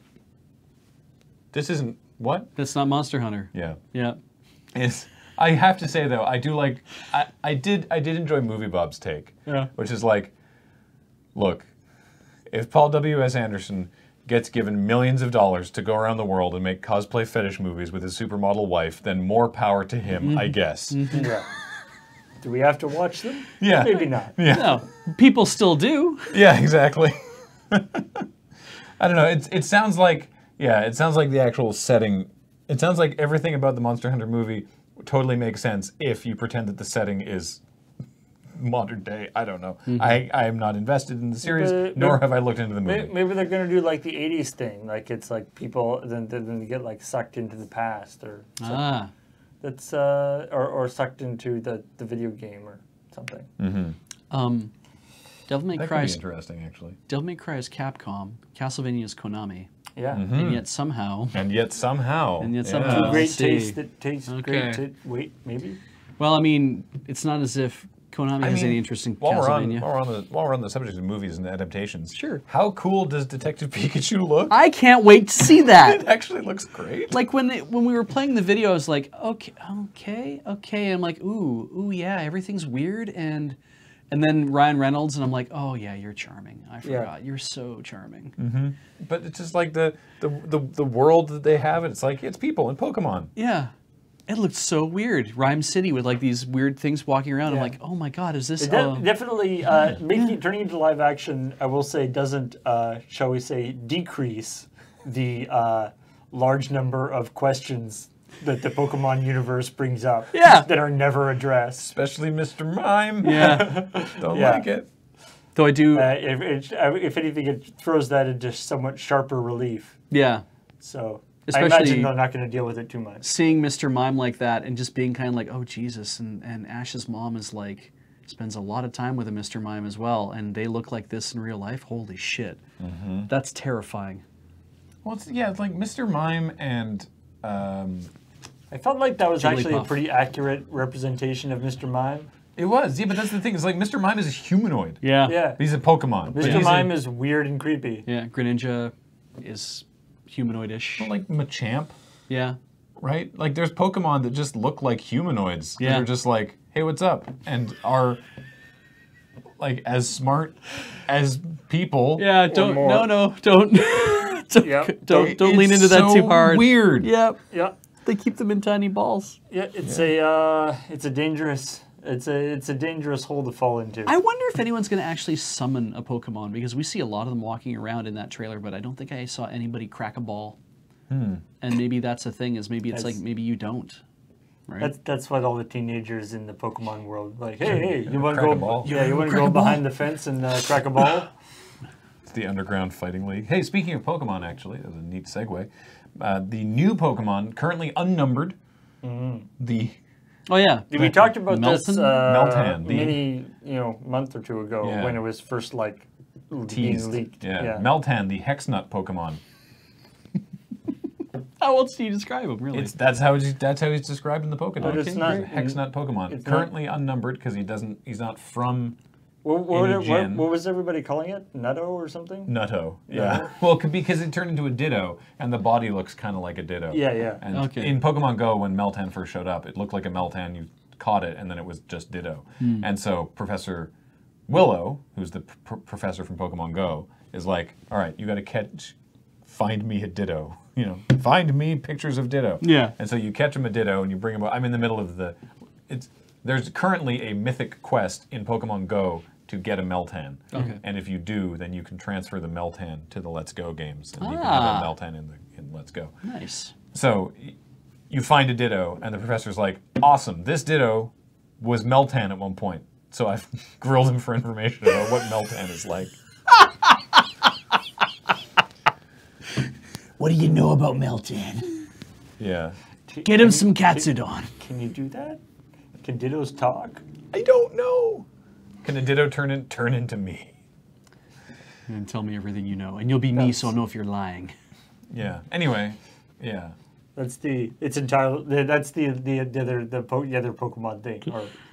this isn't what? That's not Monster Hunter. Yeah. Yeah. I have to say though, I do I did enjoy Movie Bob's take. Yeah. Which is look, if Paul W.S. Anderson gets given millions of dollars to go around the world and make cosplay fetish movies with his supermodel wife, then more power to him, I guess. Yeah. Do we have to watch them? Yeah. Maybe not. Yeah. No, people still do. Yeah, exactly. I don't know. It sounds like the actual setting. It sounds like everything about the Monster Hunter movie totally makes sense if you pretend that the setting is modern day. I don't know. I am not invested in the series, nor have I looked into the movie. Maybe they're going to do the 80s thing, it's people then they get sucked into the past or something. That's or sucked into the video game or something. Devil May That Cry could be is interesting, actually. Devil May Cry is Capcom. Castlevania is Konami. Yeah. And yet somehow. Yeah. Great see. taste that tastes great. Wait, maybe. Well, I mean, it's not as if Konami has any interest in while Castlevania. While we're on the subject of movies and adaptations, Sure. How cool does Detective Pikachu look? I can't wait to see that. It actually looks great. When we were playing the video, I was like, okay. And I'm like, ooh, yeah, everything's weird, and then Ryan Reynolds, and I'm like, oh yeah, you're charming. I forgot, you're so charming. But it's just like the world that they have. It's it's people and Pokemon. Yeah. It looked so weird. Rhyme City with these weird things walking around. I'm like, oh my god, is this... Definitely, turning into live action, I will say, doesn't, shall we say, decrease the large number of questions that the Pokemon universe brings up that are never addressed. Especially Mr. Mime. Yeah. Don't like it. Though I do... if anything, it throws that into somewhat sharper relief. Yeah. So... I imagine Especially they're not going to deal with it too much. seeing Mr. Mime like that and just being kind of like, oh, Jesus. And Ash's mom is like, spends a lot of time with a Mr. Mime as well. And they look like this in real life. Holy shit. That's terrifying. Well, it's like Mr. Mime and I felt like that was actually a pretty accurate representation of Mr. Mime. it was. Yeah, but that's the thing. It's like Mr. Mime is a humanoid. Yeah. Yeah. He's a Pokemon. Mr. Mime is weird and creepy. Yeah. Greninja is humanoid-ish. like Machamp, Yeah. right? Like there's Pokemon that just look like humanoids. Yeah. They're just like, hey, what's up? And are like as smart as people. Yeah, don't. more. No, don't. don't Yep. don't lean It's into that so too hard. Weird. Yep. Yeah. They keep them in tiny balls. Yeah, it's a dangerous hole to fall into. I wonder if anyone's going to actually summon a Pokemon, because we see a lot of them walking around in that trailer, but I don't think I saw anybody crack a ball. And maybe that's the thing, is maybe it's like maybe you don't. Right? That's what all the teenagers in the Pokemon world like. Hey, you want to Crack go? a ball. Yeah, you want to Crack go a ball? behind the fence and crack a ball? It's the Underground Fighting League. Hey, speaking of Pokemon, actually, that was a neat segue. The new Pokemon, currently unnumbered. The Oh yeah. We talked about this Meltan, many month or two ago Yeah. when it was first like being teased. leaked. Yeah. Meltan, the Hexnut Pokemon. How else do you describe them, really? That's how he's described in the Pokemon. But it's not- He's a Hexnut Pokemon. it's Currently unnumbered because he's not from What gen. was everybody calling it? Nutto or something? Nutto. Yeah. Well, because it turned into a Ditto, and the body looks kind of like a Ditto. Yeah, yeah. And Okay. in Pokemon Go, when Meltan first showed up, it looked like a Meltan. You caught it, and then it was just Ditto. And so Professor Willow, who's the professor from Pokemon Go, is like, all right, you got to find me a Ditto. Find me pictures of Ditto. Yeah. And so you catch him a Ditto, and you bring him. I'm in the middle of there's currently a mythic quest in Pokemon Go to get a Meltan. Okay. And if you do, then you can transfer the Meltan to the Let's Go games, and you can have a Meltan in Let's Go. Nice. So you find a Ditto, and the professor's like, awesome, this Ditto was Meltan at one point. So I've grilled him for information about what Meltan is like. What do you know about Meltan? Yeah. Get him some Katsudon. Can you do that? Can Dittos talk? I don't know. Can a Ditto turn into me? And tell me everything you know, and you'll be me, so I'll know if you're lying. Yeah. Anyway, yeah. That's the other Pokemon thing.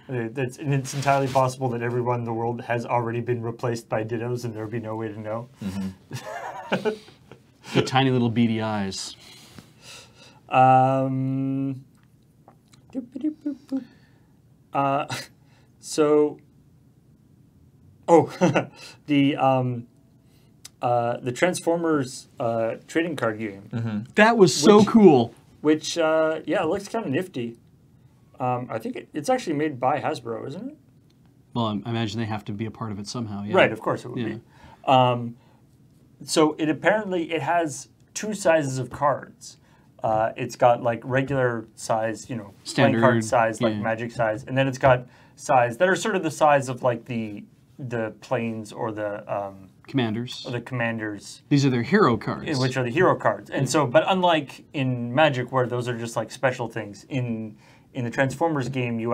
And it's entirely possible that everyone in the world has already been replaced by Dittos, and there'll be no way to know. The tiny little beady eyes. The Transformers trading card game, That was so cool. which it looks kind of nifty. I think it's actually made by Hasbro, isn't it? Well, I imagine they have to be a part of it somehow. Yeah. Right, of course it would be. So it has two sizes of cards. It's got like regular size, playing Standard, card size, like yeah. Magic size, and then it's got size that are sort of the size of like the planes or the Commanders. commanders, These are their hero cards. which are the hero cards. And so, but unlike in Magic, where those are just like special things, in the Transformers game, you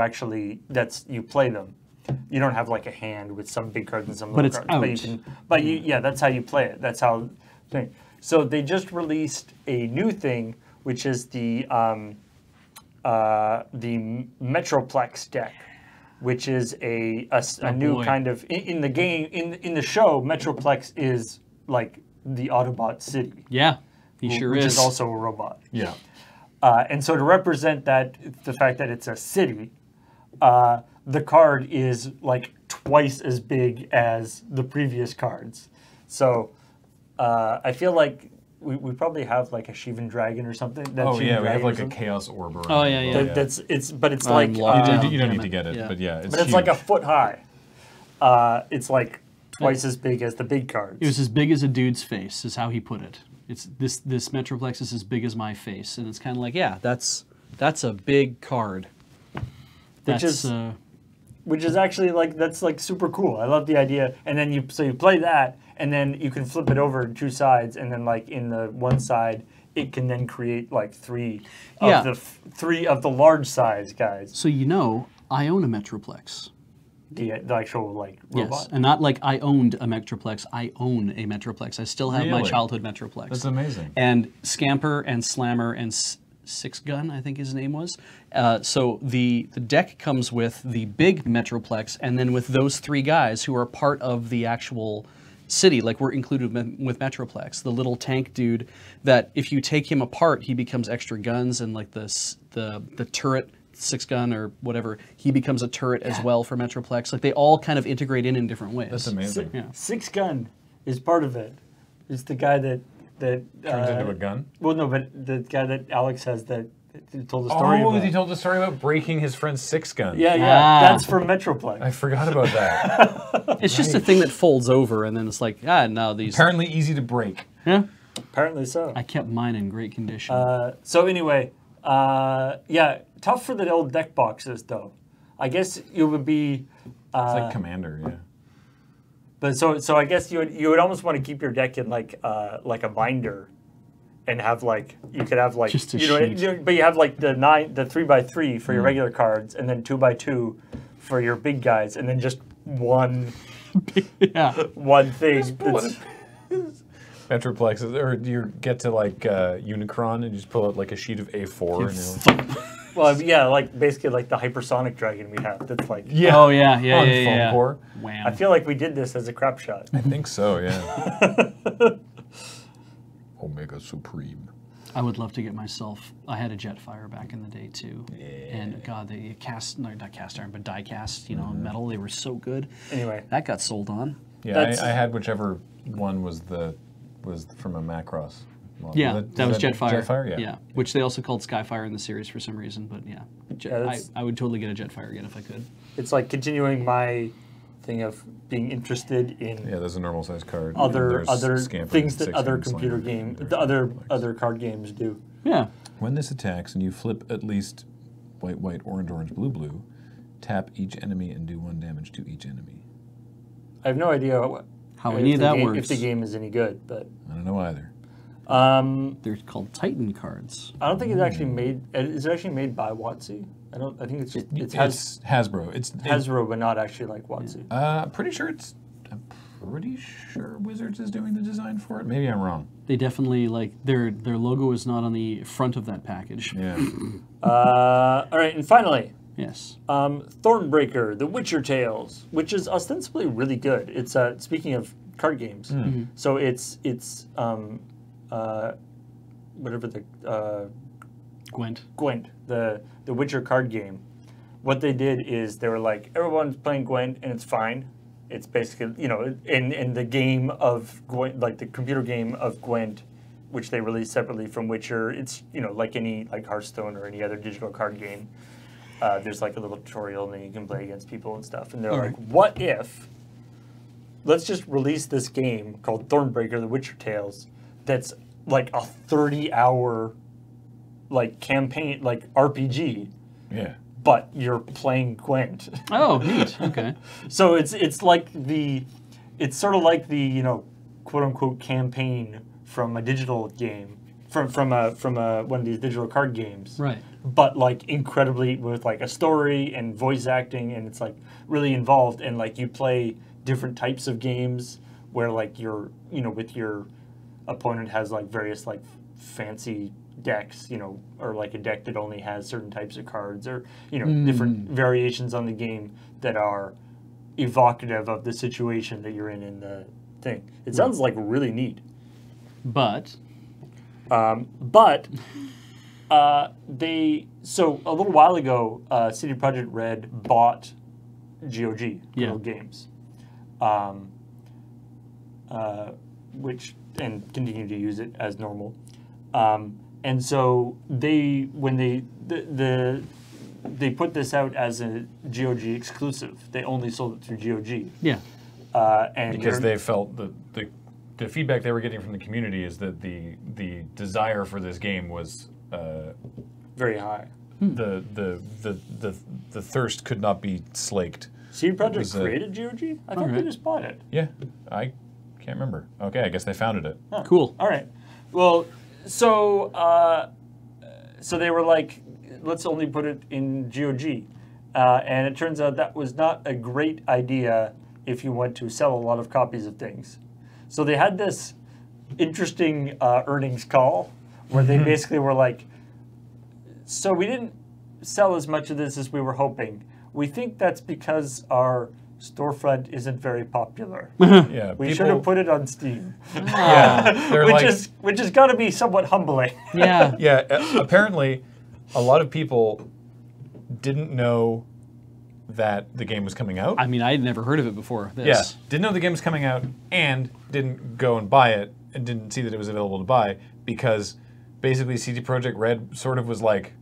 play them. You don't have like a hand with some big cards and some little it's cards. out. But that's how you play it. That's how. So they just released a new thing, which is the Metroplex deck, which is a new boy. kind of in the game in the show. Metroplex is like the Autobot city, Yeah, he sure which is. is also a robot. Yeah. And so to represent the fact that it's a city, the card is like twice as big as the previous cards. So I feel like we probably have like a Shivan Dragon or something. Oh yeah, we have like a Chaos Orb. Oh, yeah, yeah. But it's like locked You don't damn need it. to get it, Yeah. but yeah, it's but it's like a huge. foot high. It's like twice as big as the big cards. It was as big as a dude's face, is how he put it. It's this Metroplex is as big as my face, and it's kind of like, yeah, that's a big card. Which That's, is- Which is actually that's super cool. I love the idea. And then you play that, and then you can flip it over to two sides, and then like in the one side it can then create like three Yeah. of the large size guys. So I own a Metroplex. The actual like robot. Yes, and not like I owned a Metroplex. I own a Metroplex. I still have my Really? childhood Metroplex. That's amazing. And Scamper and Slammer and Six Gun, I think his name was. So the deck comes with the big Metroplex, and then with those three guys who are part of the actual city, like we're included with Metroplex. The little tank dude that if you take him apart, he becomes extra guns, and like the turret. Six Gun or whatever, he becomes a turret as well for Metroplex. Like they all kind of integrate in different ways. That's amazing. Yeah. Six Gun is part of it. It's the guy that Turns into a gun. Well, no, but the guy that Alex has that told the story Oh, about. he told the story about breaking his friend's Six Gun. Yeah, Ah. that's from Metroplex. I forgot about that. It's just a thing that folds over, and then it's like, no, these. Apparently easy to break. Yeah. Apparently so. I kept mine in great condition. So anyway, yeah, tough for the old deck boxes though. I guess it would be. It's like Commander, yeah. But so I guess you would almost want to keep your deck in like a binder, and have like you could have like Just a sheet. But you have like the 3x3 for your regular cards, and then 2x2 for your big guys, and then just one yeah. one thing. That's, Metroplex, or you get to like Unicron and you just pull out like a sheet of A4 and you're like, well, yeah, like basically like the hypersonic dragon we have. That's like yeah. Oh yeah, on yeah. foam core. Wham. I feel like we did this as a crap shot. I think so, yeah. Omega Supreme. I would love to get myself. I had a Jetfire back in the day too, and God, they not cast iron, but die cast. Metal. They were so good. Anyway, That got sold on. Yeah, That's- I had whichever one was from a Macross. model. Yeah, that was that Jetfire. Jetfire, yeah. Which they also called Skyfire in the series for some reason, but yeah. that's- I would totally get a Jetfire again if I could. it's like continuing my thing of being interested in Yeah, there's a normal size card. other and there's things Scamper, that Six other Gun, computer Slammer, game, there's the other Metroplex. card games do. Yeah. When this attacks and you flip at least white, white, orange, orange, blue, blue, tap each enemy and do 1 damage to each enemy. I have no idea How if any of the that game, works. if the game is any good, but I don't know either. They're called Titan cards. I don't think it's actually made. Is it actually made by WotC? I don't. I think it's just It's Hasbro. It's Hasbro, but not actually like WotC. I'm pretty sure Wizards is doing the design for it. Maybe I'm wrong. They definitely their logo is not on the front of that package. Yeah. All right, and finally, Yes. Thornbreaker, The Witcher Tales, which is ostensibly really good. It's speaking of card games, so it's whatever the Gwent. Gwent, the Witcher card game. What they did is they were like, everyone's playing Gwent and it's fine. It's basically, in the game of Gwent, like the computer game of Gwent, which they released separately from Witcher, it's, like any, like Hearthstone or any other digital card game. There's like a little tutorial and then you can play against people and stuff. And they're like, what if, let's just release this game called Thornbreaker, The Witcher Tales, that's like a 30-hour like campaign, like RPG, Yeah. but you're playing Gwent. Oh, neat. Okay. So it's sort of like the quote unquote campaign from a digital game, from one of these digital card games. Right. But like incredibly with like a story and voice acting, and it's like really involved, and like you play different types of games where like you're with your opponent has like various like fancy decks, or like a deck that only has certain types of cards, or different variations on the game that are evocative of the situation that you're in the thing. It sounds like really neat. But So a little while ago, CD Projekt Red bought GOG, Guerrilla Games, which and continue to use it as normal. And so they put this out as a GOG exclusive. They only sold it through GOG. yeah. And Because they felt that the feedback they were getting from the community is that the desire for this game was very high. the thirst could not be slaked. CD Projekt was, created GOG? I thought they just bought it. Yeah, I can't remember. Okay, I guess they founded it. Huh. Cool. All right. Well, So they were like, let's only put it in GOG. And it turns out that was not a great idea if you want to sell a lot of copies of things. So they had this interesting earnings call where they basically were like, so we didn't sell as much of this as we were hoping. We think that's because our storefront isn't very popular. Yeah, We should have put it on Steam. Yeah, they're which has got to be somewhat humbling. Yeah. Yeah, apparently, a lot of people didn't know that the game was coming out. I mean, I had never heard of it before this. Yeah, didn't know the game was coming out and didn't go and buy it and didn't see that it was available to buy because basically CD Projekt Red sort of was like,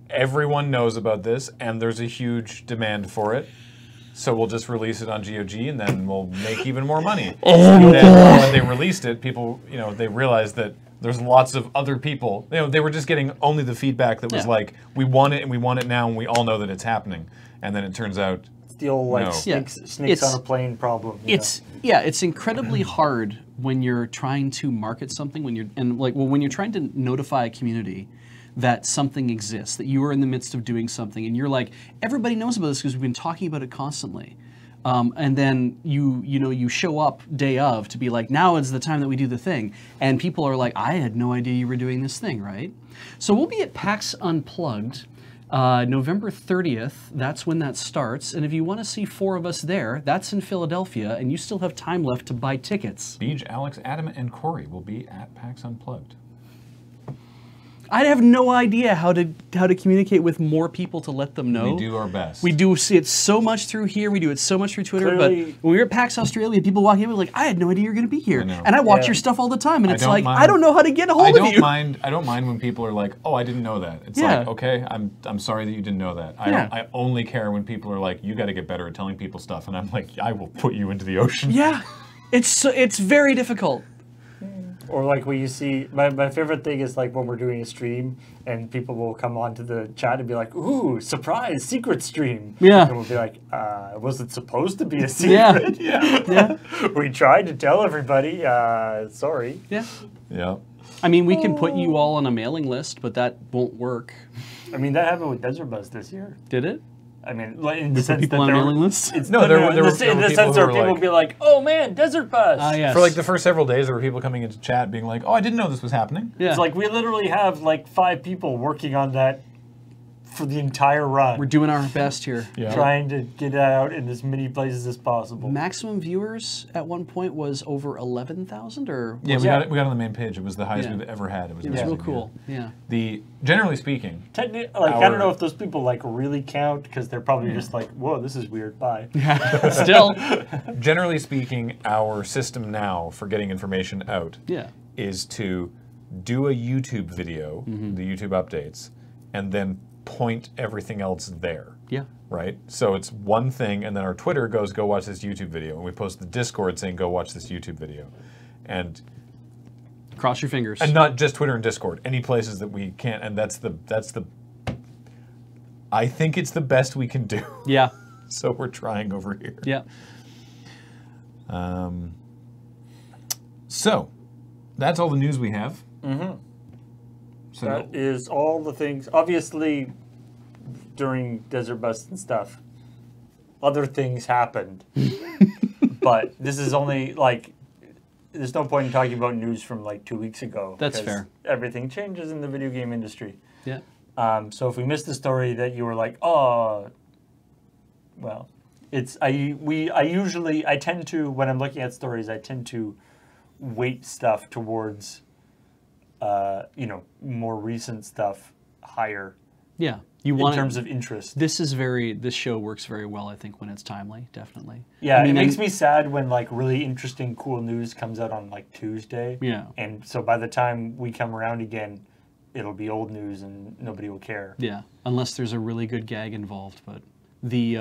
everyone knows about this and there's a huge demand for it. So we'll just release it on GOG and then we'll make even more money. And then when they released it, people, they realized that there's lots of other people. They were just getting only the feedback that was like, we want it and we want it now and we all know that it's happening. And then it turns out, It's the old like snakes on a plane problem. It's incredibly hard when you're trying to market something when you're trying to notify a community that something exists, that you are in the midst of doing something, and you're like, everybody knows about this because we've been talking about it constantly. And then you show up day of to be like, now is the time that we do the thing. And people are like, I had no idea you were doing this thing, right? So we'll be at PAX Unplugged, November 30th. That's when that starts. And if you want to see 4 of us there, that's in Philadelphia, and you still have time left to buy tickets. Beej, Alex, Adam, and Corey will be at PAX Unplugged. I have no idea how to communicate with more people to let them know. We do our best. We do see it so much through here. We do it so much through Twitter. Clearly, but when we were at PAX Australia, people walking in, were like, I had no idea you were going to be here. And I watch your stuff all the time. And it's like, I don't know how to get a hold of you. I don't mind when people are like, oh, I didn't know that. It's like, okay, I'm sorry that you didn't know that. I only care when people are like, you got to get better at telling people stuff. And I'm like, I will put you into the ocean. Yeah. It's very difficult. Or like when you see, my favorite thing is like when we're doing a stream and people will come onto the chat and be like, ooh, surprise, secret stream. Yeah. And we'll be like, was it supposed to be a secret? Yeah. We tried to tell everybody, sorry. Yeah. Yeah. I mean, we can put you all on a mailing list, but that won't work. I mean, that happened with Desert Buzz this year. Did it? I mean, in the sense people that on mailing lists? It's, No, there were in the people sense who where were people like- would be like, oh man, Desert Buzz. Yes. For like the first several days, there were people coming into chat being like, oh, I didn't know this was happening. Yeah. It's like we literally have like 5 people working on that for the entire run. We're doing our best here. Yeah. Trying to get it out in as many places as possible. Maximum viewers at one point was over 11,000 or? Yeah, we got it on the main page. It was the highest Yeah. we've ever had. It was It was amazing, real cool. Yeah. Generally speaking, I don't know if those people like really count because they're probably just like, whoa, this is weird. Bye. Still. generally speaking, our system now for getting information out Yeah. is to do a YouTube video, the YouTube updates, and then point everything else there. Yeah. Right? So it's one thing, and then our Twitter goes, go watch this YouTube video. And we post the Discord saying, go watch this YouTube video. And Cross your fingers. not just Twitter and Discord, any places that we can. And that's the I think it's the best we can do. Yeah. So we're trying over here. Yeah. So that's all the news we have. So That is all the things. Obviously, during Desert Bust and stuff, other things happened. But this is only like, there's no point in talking about news from like 2 weeks ago. That's 'cause fair. Everything changes in the video game industry. Yeah. So if we missed the story that you were like, oh, well, it's I tend to, when I'm looking at stories, I tend to weight stuff towards more recent stuff higher Yeah. You in want terms of interest. This show works very well, I think, when it's timely, definitely. Yeah, I mean, it makes me sad when like really interesting, cool news comes out on like Tuesday. Yeah. And so by the time we come around again, it'll be old news and nobody will care. Yeah, unless there's a really good gag involved. But the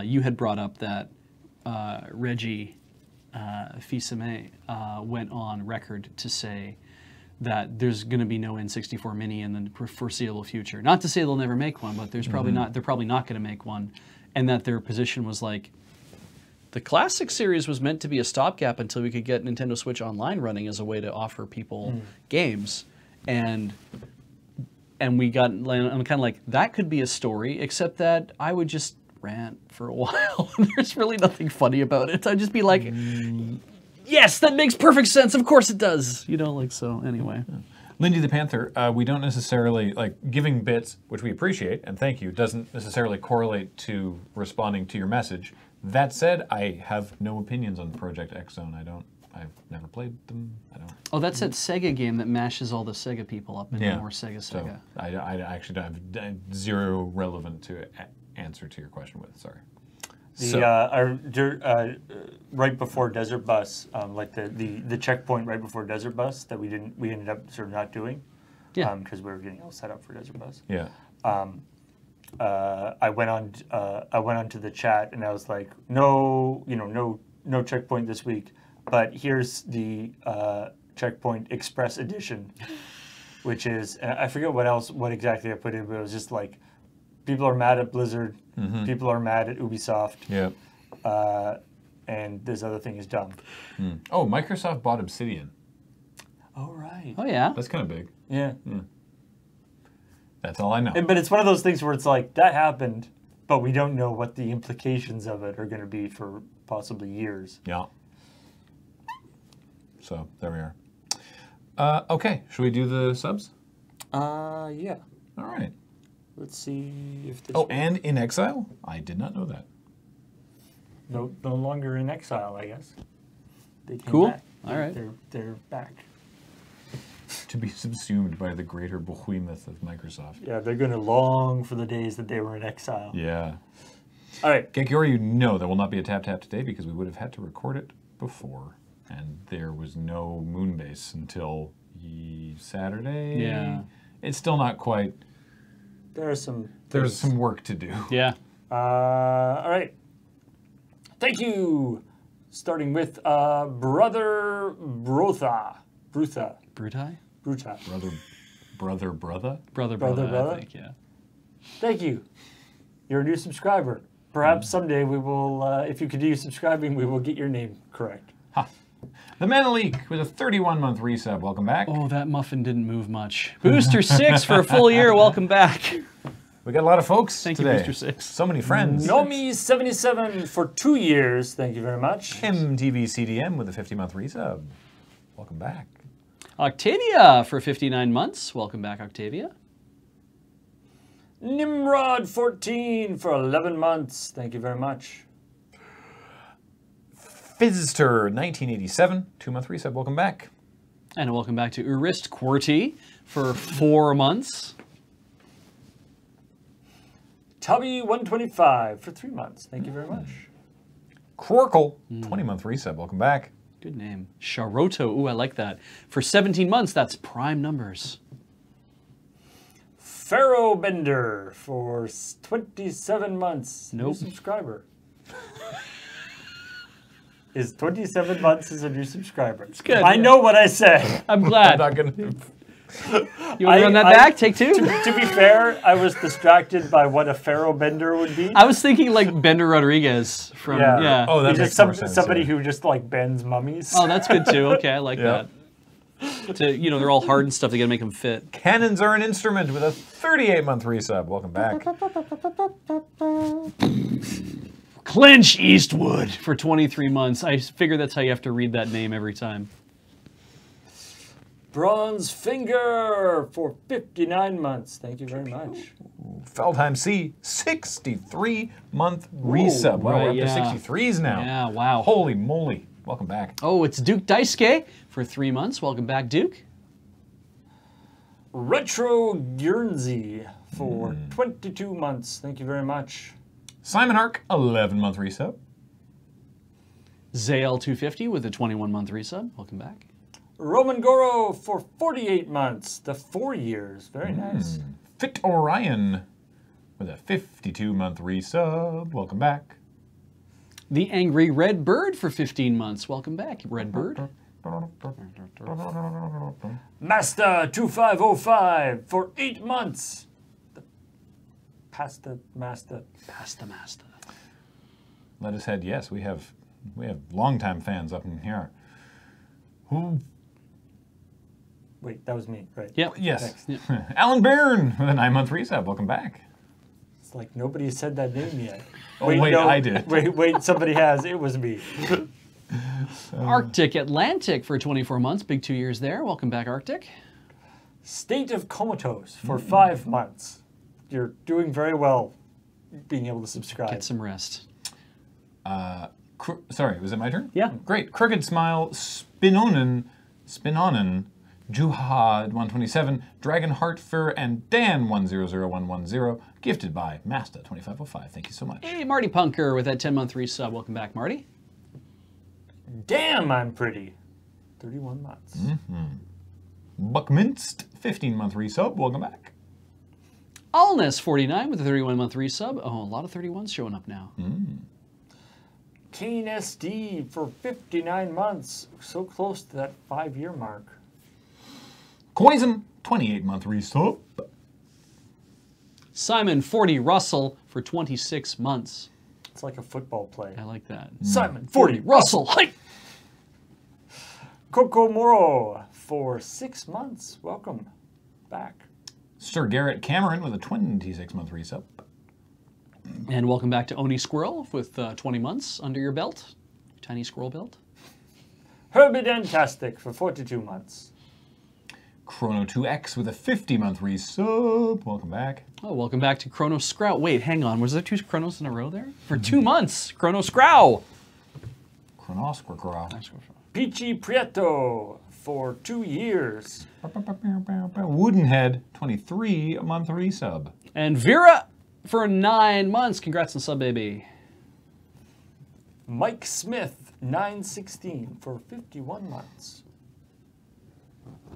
you had brought up that Reggie Fils-Aimé went on record to say that there's going to be no N64 Mini in the foreseeable future. Not to say they'll never make one, but there's probably not. They're probably not going to make one, and that their position was like, The Classic series was meant to be a stopgap until we could get Nintendo Switch Online running as a way to offer people games, and we got. I'm kind of like, that could be a story, except that I would just rant for a while. There's really nothing funny about it. I'd just be like, yes, that makes perfect sense. Of course it does. You know, like, so anyway. Lindy the Panther, we don't necessarily, like, giving bits, which we appreciate, and thank you, doesn't necessarily correlate to responding to your message. That said, I have no opinions on Project X Zone. I've never played them. I don't. Oh, that's that Sega game that mashes all the Sega people up into more Sega. So I actually don't have zero relevant to answer to your question with. Sorry. Right before Desert Bus, like the checkpoint right before Desert Bus that we ended up sort of not doing, because we were getting all set up for Desert Bus. Yeah. I went on to the chat and I was like, no checkpoint this week, but here's the Checkpoint Express Edition, which is, I forget what exactly I put in, but it was just like, people are mad at Blizzard, people are mad at Ubisoft, and this other thing is dumb. Oh, Microsoft bought Obsidian. Oh, right. Oh, yeah. That's kind of big. Yeah. That's all I know. But it's one of those things where it's like, that happened, but we don't know what the implications of it are going to be for possibly years. Yeah. So, there we are. Okay, should we do the subs? Yeah. All right. Let's see if this... Oh, and In Exile? I did not know that. No longer in exile, I guess. They came Cool. back. All right. They're back. To be subsumed by the greater behemoth of Microsoft. Yeah, they're going to long for the days that they were in exile. Yeah. All right. Gekiori, you know there will not be a Tap Tap today because we would have had to record it before. And there was no Moonbase until Saturday. Yeah. It's still not quite... There's some work to do. Yeah. All right. Thank you. Starting with Brother Brotha. Brutai? Bruta. Brother. I think, yeah. Thank you. You're a new subscriber. Perhaps someday we will, if you continue subscribing, we will get your name correct. Ha. The Manalik with a 31-month resub. Welcome back. Oh, that muffin didn't move much. Booster 6 for a full year. Welcome back. We got a lot of folks Thank today. you, Booster 6. So many friends. Nomi77 for 2 years. Thank you very much. MTV CDM with a 50-month resub. Welcome back. Octavia for 59 months. Welcome back, Octavia. Nimrod14 for 11 months. Thank you very much. Fizzster 1987, 2-month resub. Welcome back. And welcome back to Urist QWERTY for 4 months. Tubby125 for 3 months. Thank you very much. Quarkle 20-month resub. Welcome back. Good name. Sharoto. Ooh, I like that. For 17 months, that's prime numbers. Pharaoh Bender for 27 months. Nope. New subscriber. Is 27 months as a new subscriber? It's good. I know what I said. I'm glad. I'm not gonna... You want to run that back? Take 2? To be fair, I was distracted by what a Pharaoh Bender would be. I was thinking like Bender Rodriguez from, yeah. Oh, that He's makes just more sense. somebody yeah. who just like bends mummies. Oh, that's good too. Okay, I like Yeah. that. They're all hard and stuff. They got to make them fit. Cannons are an instrument with a 38-month resub. Welcome back. Clinch Eastwood for 23 months. I figure that's how you have to read that name every time. Bronze Finger for 59 months. Thank you very much. Feldheim C, 63-month resub. Wow, we're up yeah. to 63s now. Yeah, wow. Holy moly. Welcome back. Oh, it's Duke Daisuke for 3 months. Welcome back, Duke. Retro Guernsey for 22 months. Thank you very much. Simon Ark, 11-month resub. Zael250 with a 21-month resub. Welcome back. Roman Goro for 48 months. The 4 years. Very nice. Fit Orion with a 52-month resub. Welcome back. The Angry Red Bird for 15 months. Welcome back, Red Bird. Master 2505 for 8 months. The Pasta Master. Pasta Master. Let us head. Yes, we have We have longtime fans up in here. Who? Wait, that was me, right? Yep. Yes. Yep. Alan Byrne with a 9-month resub. Welcome back. It's like nobody has said that name yet. Oh, wait, I did. Wait, somebody has. It was me. Arctic Atlantic for 24 months. Big 2 years there. Welcome back, Arctic. State of Comatose for 5 months. You're doing very well being able to subscribe. Get some rest. Sorry, was it my turn? Yeah. Great. Crooked Smile, Spinonen, Juhad 127, Dragon Heartfur, and Dan100110, gifted by Masta 2505. Thank you so much. Hey, Marty Punker with that 10-month resub. Welcome back, Marty. Damn, I'm pretty. 31 months. Buckminst, 15-month resub. Welcome back. Allness 49 with a 31-month resub. Oh, a lot of 31s showing up now. Kane SD for 59 months. So close to that 5-year mark. Coism, 28-month resub. Simon 40 Russell for 26 months. It's like a football play. I like that. Simon 40 Russell. Hi. Coco Moro for 6 months. Welcome back. Sir Garrett Cameron with a 26-month resub. And welcome back to Oni Squirrel with 20 months under your belt. Tiny squirrel belt. Herbie Dentastic for 42 months. Chrono 2X with a 50-month resub. Welcome back. Oh, welcome back to Chrono Scrow. Wait, hang on. Was there 2 Chronos in a row there? For 2 months. Chrono Scrow. Chronosquircra. Peachy Prieto for 2 years. Woodenhead, 23-month resub. And Vera for 9 months. Congrats on sub, baby. Mike Smith, 916 for 51 months.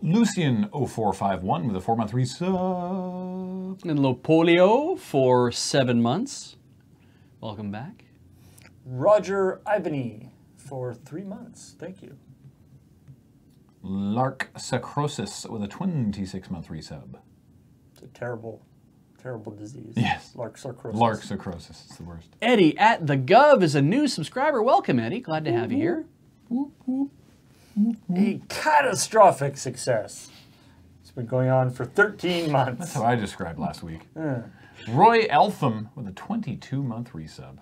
Lucian 0451 with a 4-month resub. And Lopolio for 7 months. Welcome back. Roger Ivany for 3 months. Thank you. Lark Sacrosis with a 26-month resub. It's a terrible, terrible disease. Yes. Lark sarcoidosis. Lark Sacrosis, it's the worst. Eddie at the Gov is a new subscriber. Welcome, Eddie. Glad to have you here. A catastrophic success. It's been going on for 13 months. That's how I described last week. Roy Eltham with a 22-month resub.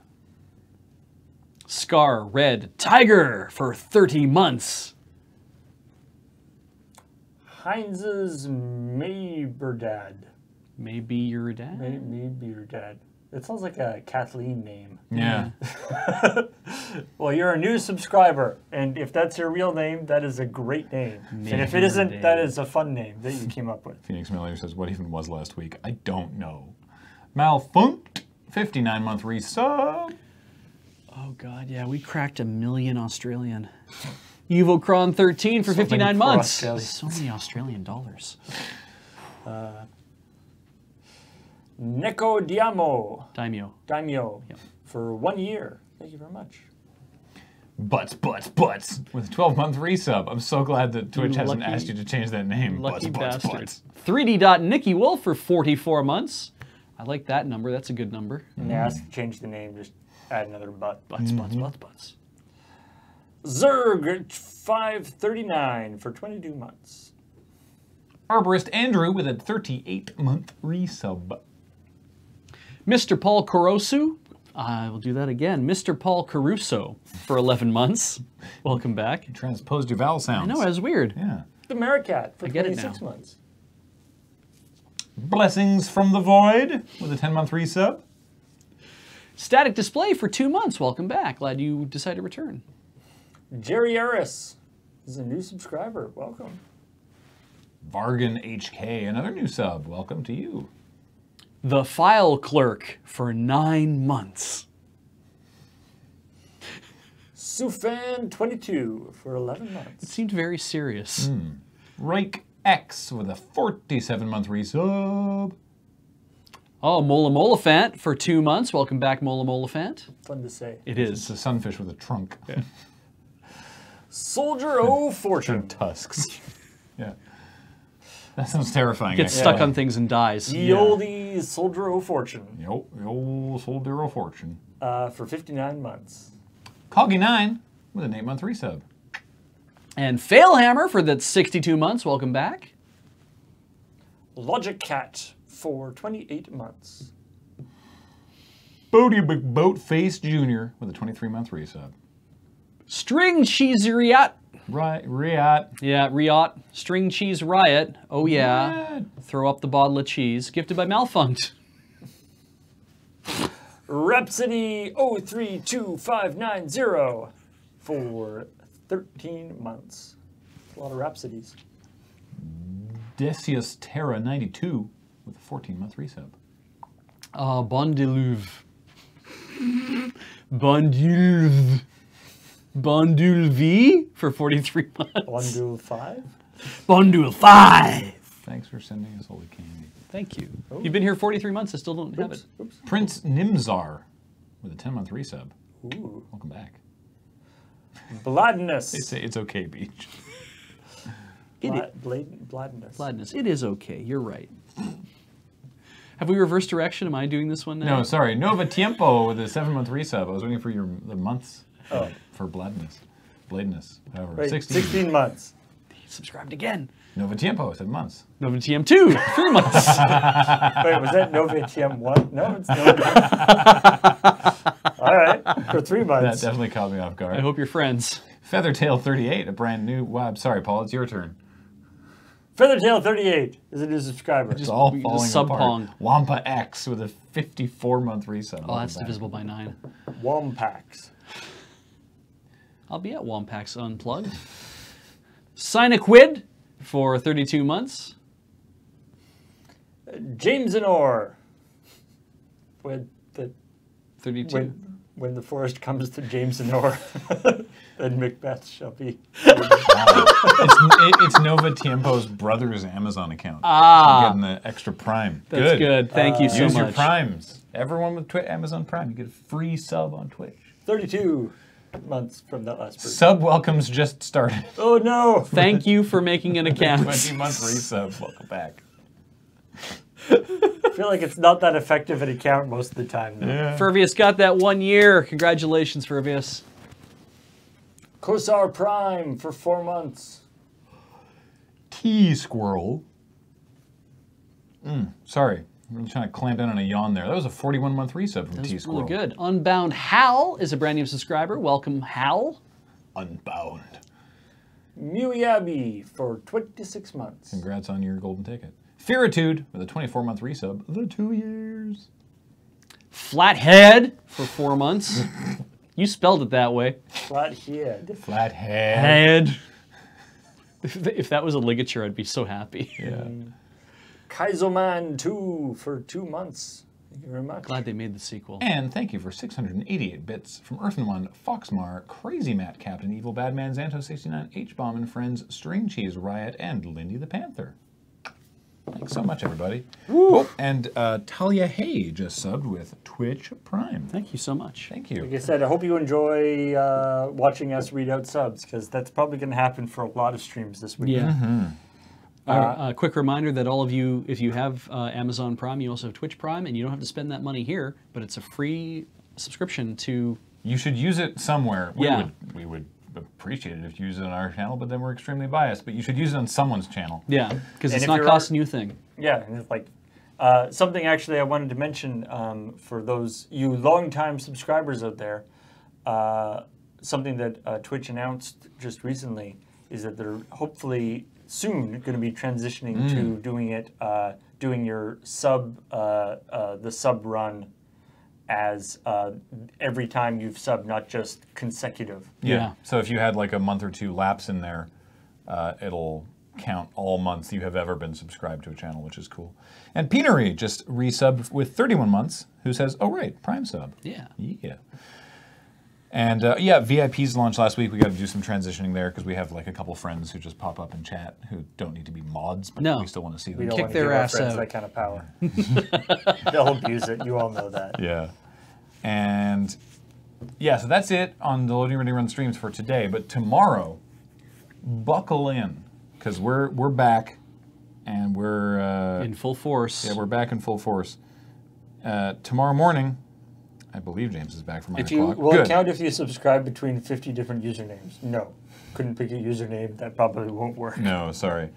Scar Red Tiger for 30 months. Heinz's Mayberdad. Maybe your dad? Maybe your dad. It sounds like a Kathleen name. Yeah. Well, you're a new subscriber, and if that's your real name, that is a great name. And if it isn't, that is a fun name that you came up with. Phoenix Miller says, what even was last week? I don't know. Malfunct, 59-month resub. Oh, God, yeah, we cracked 1 million Australian. Uvocron 13 for 59 months. So many Australian dollars. Neko Diamo. Daimyo. Yep. For 1 year. Thank you very much. Butts with a 12-month resub. I'm so glad that Twitch hasn't asked you to change that name. Lucky Butts. bastard. 3D. Nicky Wolf for 44 months. I like that number. That's a good number. And they asked to change the name, just add another butt. Butts. Zerg 539 for 22 months. Arborist Andrew with a 38-month resub. Mr. Paul Caruso. I will do that again. Mr. Paul Caruso for 11 months. Welcome back. You transposed your vowel sounds. I know, it was weird. Yeah. The Maricat for I get it 26 now. months. Blessings from the Void with a 10-month resub. Static Display for 2 months. Welcome back. Glad you decided to return. Jerry Harris is a new subscriber. Welcome. Vargan HK, another new sub. Welcome to you. The File Clerk for 9 months. Sufan 22 for 11 It months. seemed very serious. Reich X with a 47-month resub. Oh, Mola Molifant for 2 months. Welcome back, Mola Molifant. Fun to say. It It's is. a sunfish with a trunk. Yeah. Soldier O Fortune. Tusks. Yeah. That sounds terrifying. Gets actually. stuck on things and dies. Ye olde Soldier O Fortune Yo, soldier of fortune. for 59 months. Coggy9 with an 8-month resub. And Failhammer for the 62 months. Welcome back. Logic Cat for 28 months. Bodie McBoatface Jr. with a 23-month resub. String Cheese Riot. Right, Riot. Yeah, Riot. String Cheese Riot. Oh, yeah. Riot. Throw up the bottle of cheese. Gifted by Malfunct. Rhapsody 032590 for 13 months. A lot of Rhapsodies. Decius Terra 92 with a 14-month resub. Bon Deluve. Bondule. Bondule V for 43 months. Bundle 5? Bondule 5. Thanks for sending us holy candy. Thank you. You've been here 43 months. I still don't have it. Oops. Prince Nimzar with a 10-month resub. Ooh. Welcome back. They Bladness. say it's okay, Beach. Bladness. Gladness. It is okay. You're right. Have we reversed direction? Am I doing this one now? No, sorry. Nova Tiempo with a 7-month resub. I was waiting for the months Oh. for Bladness. Bladeness. However. Right, 16. 16 months. He subscribed again. Nova Tiempo, 7 months. Nova TM2, 3 months. Wait, was that Nova TM1? No, it's Nova. All right, for 3 That months. definitely caught me off I guard. hope you're friends. Feathertail 38, a brand new. Wow, I'm sorry, Paul. It's your turn. Feathertail 38 is a new subscriber. It's all we falling just apart. sub-pong. Wampa X with a 54-month resub. Oh, that's Welcome back. divisible by 9. Wompax. I'll be at Wompax Unplugged. Sinequid for 32 months. James and Orr. When the 32. when the forest comes to James and Orr, then Macbeth shall be. It's Nova Tiempo's brother's Amazon account. Ah. I'm getting the extra Prime. That's good. Thank you so Use much. your Primes. Everyone with Amazon Prime, you get a free sub on Twitch. 32 months from that last person. Sub welcomes just started. Oh no! Thank you for making an account. 20-month resub. Welcome back. I feel like it's not that effective an account most of the time. Though. Yeah. Furvius got that 1 year. Congratulations, Furvius. Kosar Prime for 4 months. T-Squirrel. Sorry. I'm trying to clamp in on a yawn there. That was a 41-month resub from That's T-Squirrel. really good. Unbound Hal is a brand new subscriber. Welcome, Hal. Unbound. Muyabi for 26 months. Congrats on your golden ticket. Fearitude with a 24-month resub. The 2 years. Flathead for 4 months. You spelled it that way. Flathead. Flathead. Head. If that was a ligature, I'd be so happy. Yeah. Kaizoman 2 for 2 months. Thank you very much. Glad they made the sequel. And thank you for 688 bits from Earthen One, Foxmar, Crazy Matt, Captain Evil, Badman, Xanto69, H-Bomb and Friends, String Cheese Riot, and Lindy the Panther. Thanks so much, everybody. Oh, and Talia Hay just subbed with Twitch Prime. Thank you so much. Thank Like you. I said, I hope you enjoy watching us read out subs, because that's probably going to happen for a lot of streams this week. Yeah. A quick reminder that all of you, if you have Amazon Prime, you also have Twitch Prime, and you don't have to spend that money here, but it's a free subscription to... You should use it somewhere. Yeah. We would appreciate it if you use it on our channel, but then we're extremely biased. But you should use it on someone's channel. Yeah, because And it's if not you're- costing you a thing. Yeah, and it's like something actually I wanted to mention for those you longtime subscribers out there. Something that Twitch announced just recently is that they're hopefully soon going to be transitioning to doing it, doing your sub, the sub run as every time you've subbed, not just consecutive. Yeah. So if you had like a month or two lapse in there, it'll count all months you have ever been subscribed to a channel, which is cool. And Peanery just resubbed with 31 months, who says, oh right, Prime sub. Yeah. Yeah. And yeah, VIPs launched last week. We got to do some transitioning there because we have like a couple friends who just pop up and chat who don't need to be mods, but No. we still want to see We them. don't Kick want to their give our ass friends out. that kind of power. They'll abuse it. You all know that. Yeah. And yeah, so that's it on the Loading Ready Run streams for today. But tomorrow, buckle in because we're back and we're In full force. yeah, we're back in full force. Tomorrow morning, I believe James is back from 9 If you o'clock. will Good. it count if you subscribe between 50 different usernames? No. Couldn't pick a username. That probably won't work. No, sorry.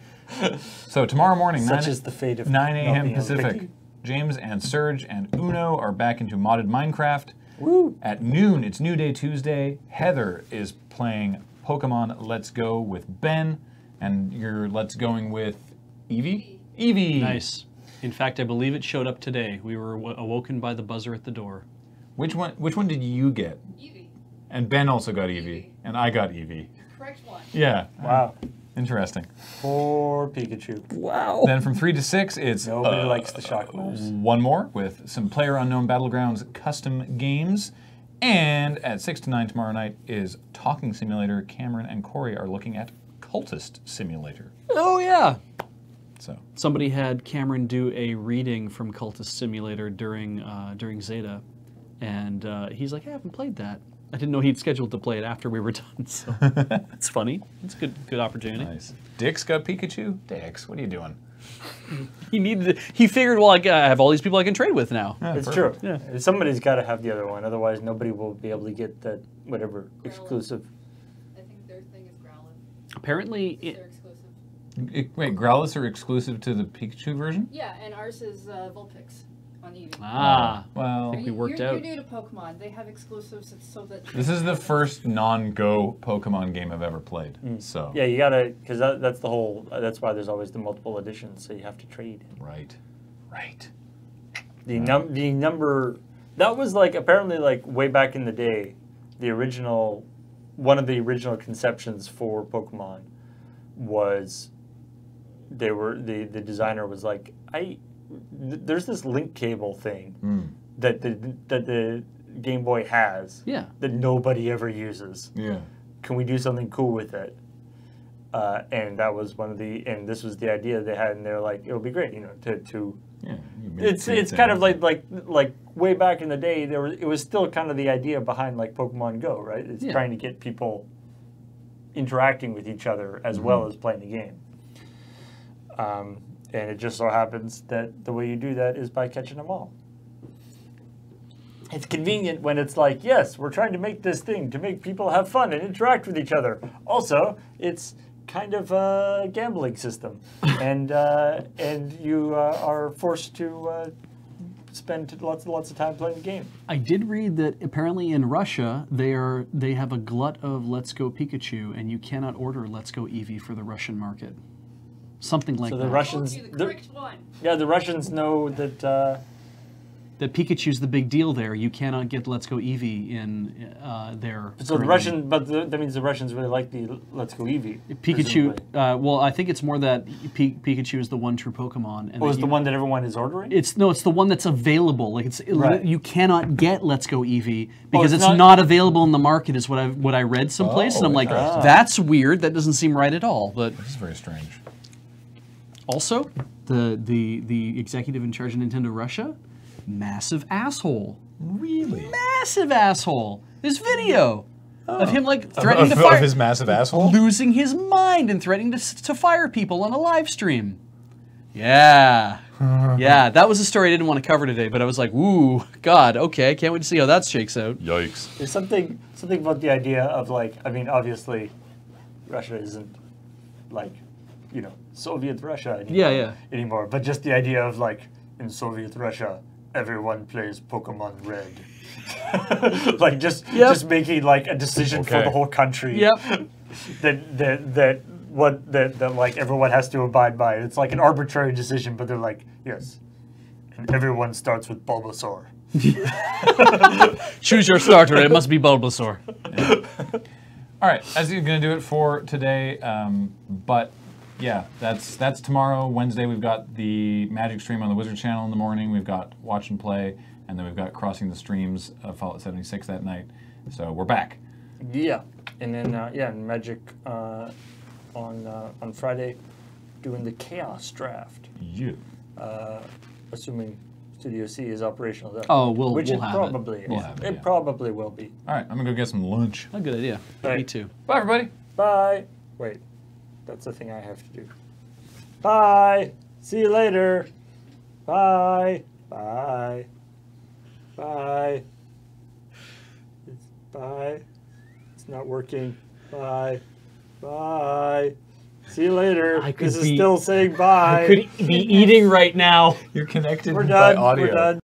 So tomorrow morning, Such 9, is the fate of 9 not a.m. being able to Pacific, pick. James and Serge and Uno are back into modded Minecraft. Woo! At noon, it's New Day Tuesday. Heather is playing Pokemon Let's Go with Ben, and you're Let's Going with Eevee? Eevee! Nice. In fact, I believe it showed up today. We were awoken by the buzzer at the door. Which one did you get? Eevee. And Ben also got Eevee, and I got Eevee. Correct one. Yeah. Wow. Interesting. Poor Pikachu. Wow. Then from 3 to 6, it's Nobody likes the shock moves. one more with some PlayerUnknown Battlegrounds custom games. And at 6 to 9 tomorrow night is Talking Simulator. Cameron and Corey are looking at Cultist Simulator. Oh, yeah. So Somebody had Cameron do a reading from Cultist Simulator during Zeta, and he's like, I haven't played that. I didn't know he'd scheduled to play it after we were done, so it's funny. It's a good opportunity. nice. Dick's got Pikachu? Dix, what are you doing? He figured, well, I have all these people I can trade with now. Yeah, It's perfect. true. Yeah. Somebody's got to have the other one. Otherwise, nobody will be able to get that whatever exclusive. I think their thing is Growlithe. Apparently, They're exclusive. Wait, Growlithe are exclusive to the Pikachu version? Yeah, and ours is Vulpix on Eevee. Well, I think we worked out. You're new to Pokemon. They have exclusives so that... this is the first non-Go Pokemon game I've ever played. So Yeah, you gotta, because that's the whole. That's why there's always the multiple editions, so you have to trade. right. The number that was like apparently like way back in the day, the original, one of the original conceptions for Pokemon was the designer was like there's this link cable thing that the Game Boy has Yeah. that nobody ever uses. Yeah. Can we do something cool with it? And that was and this was the idea they had, and they're like, it'll be great, to Yeah. you made it's great kind of things. like way back in the day it was still kind of the idea behind like Pokemon Go, right? It's Yeah. trying to get people interacting with each other as well as playing the game. And it just so happens that the way you do that is by catching them all. It's convenient when it's like, yes, we're trying to make this thing to make people have fun and interact with each other. Also, it's kind of a gambling system, and you are forced to spend lots of time playing the game. I did read that apparently in Russia they have a glut of Let's Go Pikachu, and you cannot order Let's Go Eevee for the Russian market. Something like So that. the Russians, The correct one. the Russians know that. That Pikachu's the big deal there. You cannot get Let's Go Eevee in their. So the Russian, that means the Russians really like the Let's Go Eevee. Pikachu. presumably. Well, I think it's more that Pikachu is the one true Pokemon. And Oh, that is the one that everyone is ordering? It's the one that's available. Like Right. you cannot get Let's Go Eevee because it's it's not- not available in the market. Is what I read someplace, and I'm like, interesting. that's weird. That doesn't seem right at all. But This is very strange. also, the executive in charge of Nintendo Russia, massive asshole. Really? Massive asshole. This video of him like threatening to fire, Of his massive asshole? losing his mind and threatening to fire people on a live stream. Yeah. Yeah, that was a story I didn't want to cover today, but I was like, ooh, God, okay, can't wait to see how that shakes out. Yikes. There's something about the idea of like, I mean, obviously, Russia isn't like, Soviet Russia anymore. But just the idea of like, in Soviet Russia, everyone plays Pokemon Red. Like just making like a decision for Okay. the whole country. Yep. that like everyone has to abide by. It's like an arbitrary decision, but they're like, yes. And everyone starts with Bulbasaur. Choose your starter. It must be Bulbasaur. All right, that's going to do it for today. But yeah, that's tomorrow. Wednesday, we've got the Magic stream on the Wizard channel in the morning. We've got Watch and Play, and then we've got Crossing the Streams of Fallout 76 that night. So we're back. Yeah, and then and Magic on Friday, doing the Chaos Draft. You. Assuming Studio C is operational. Then. Oh, we'll which it have probably it. is. have it, It yeah. probably will be. All right, I'm going to go get some lunch. A good idea. Right. Me too. Bye, everybody. Bye. Wait, that's the thing I have to do. Bye. See you later. Bye. Bye. Bye. Bye. It's not working. Bye. Bye. See you later. This is still saying bye. I could be eating right now. You're connected We're by done. audio. We're done.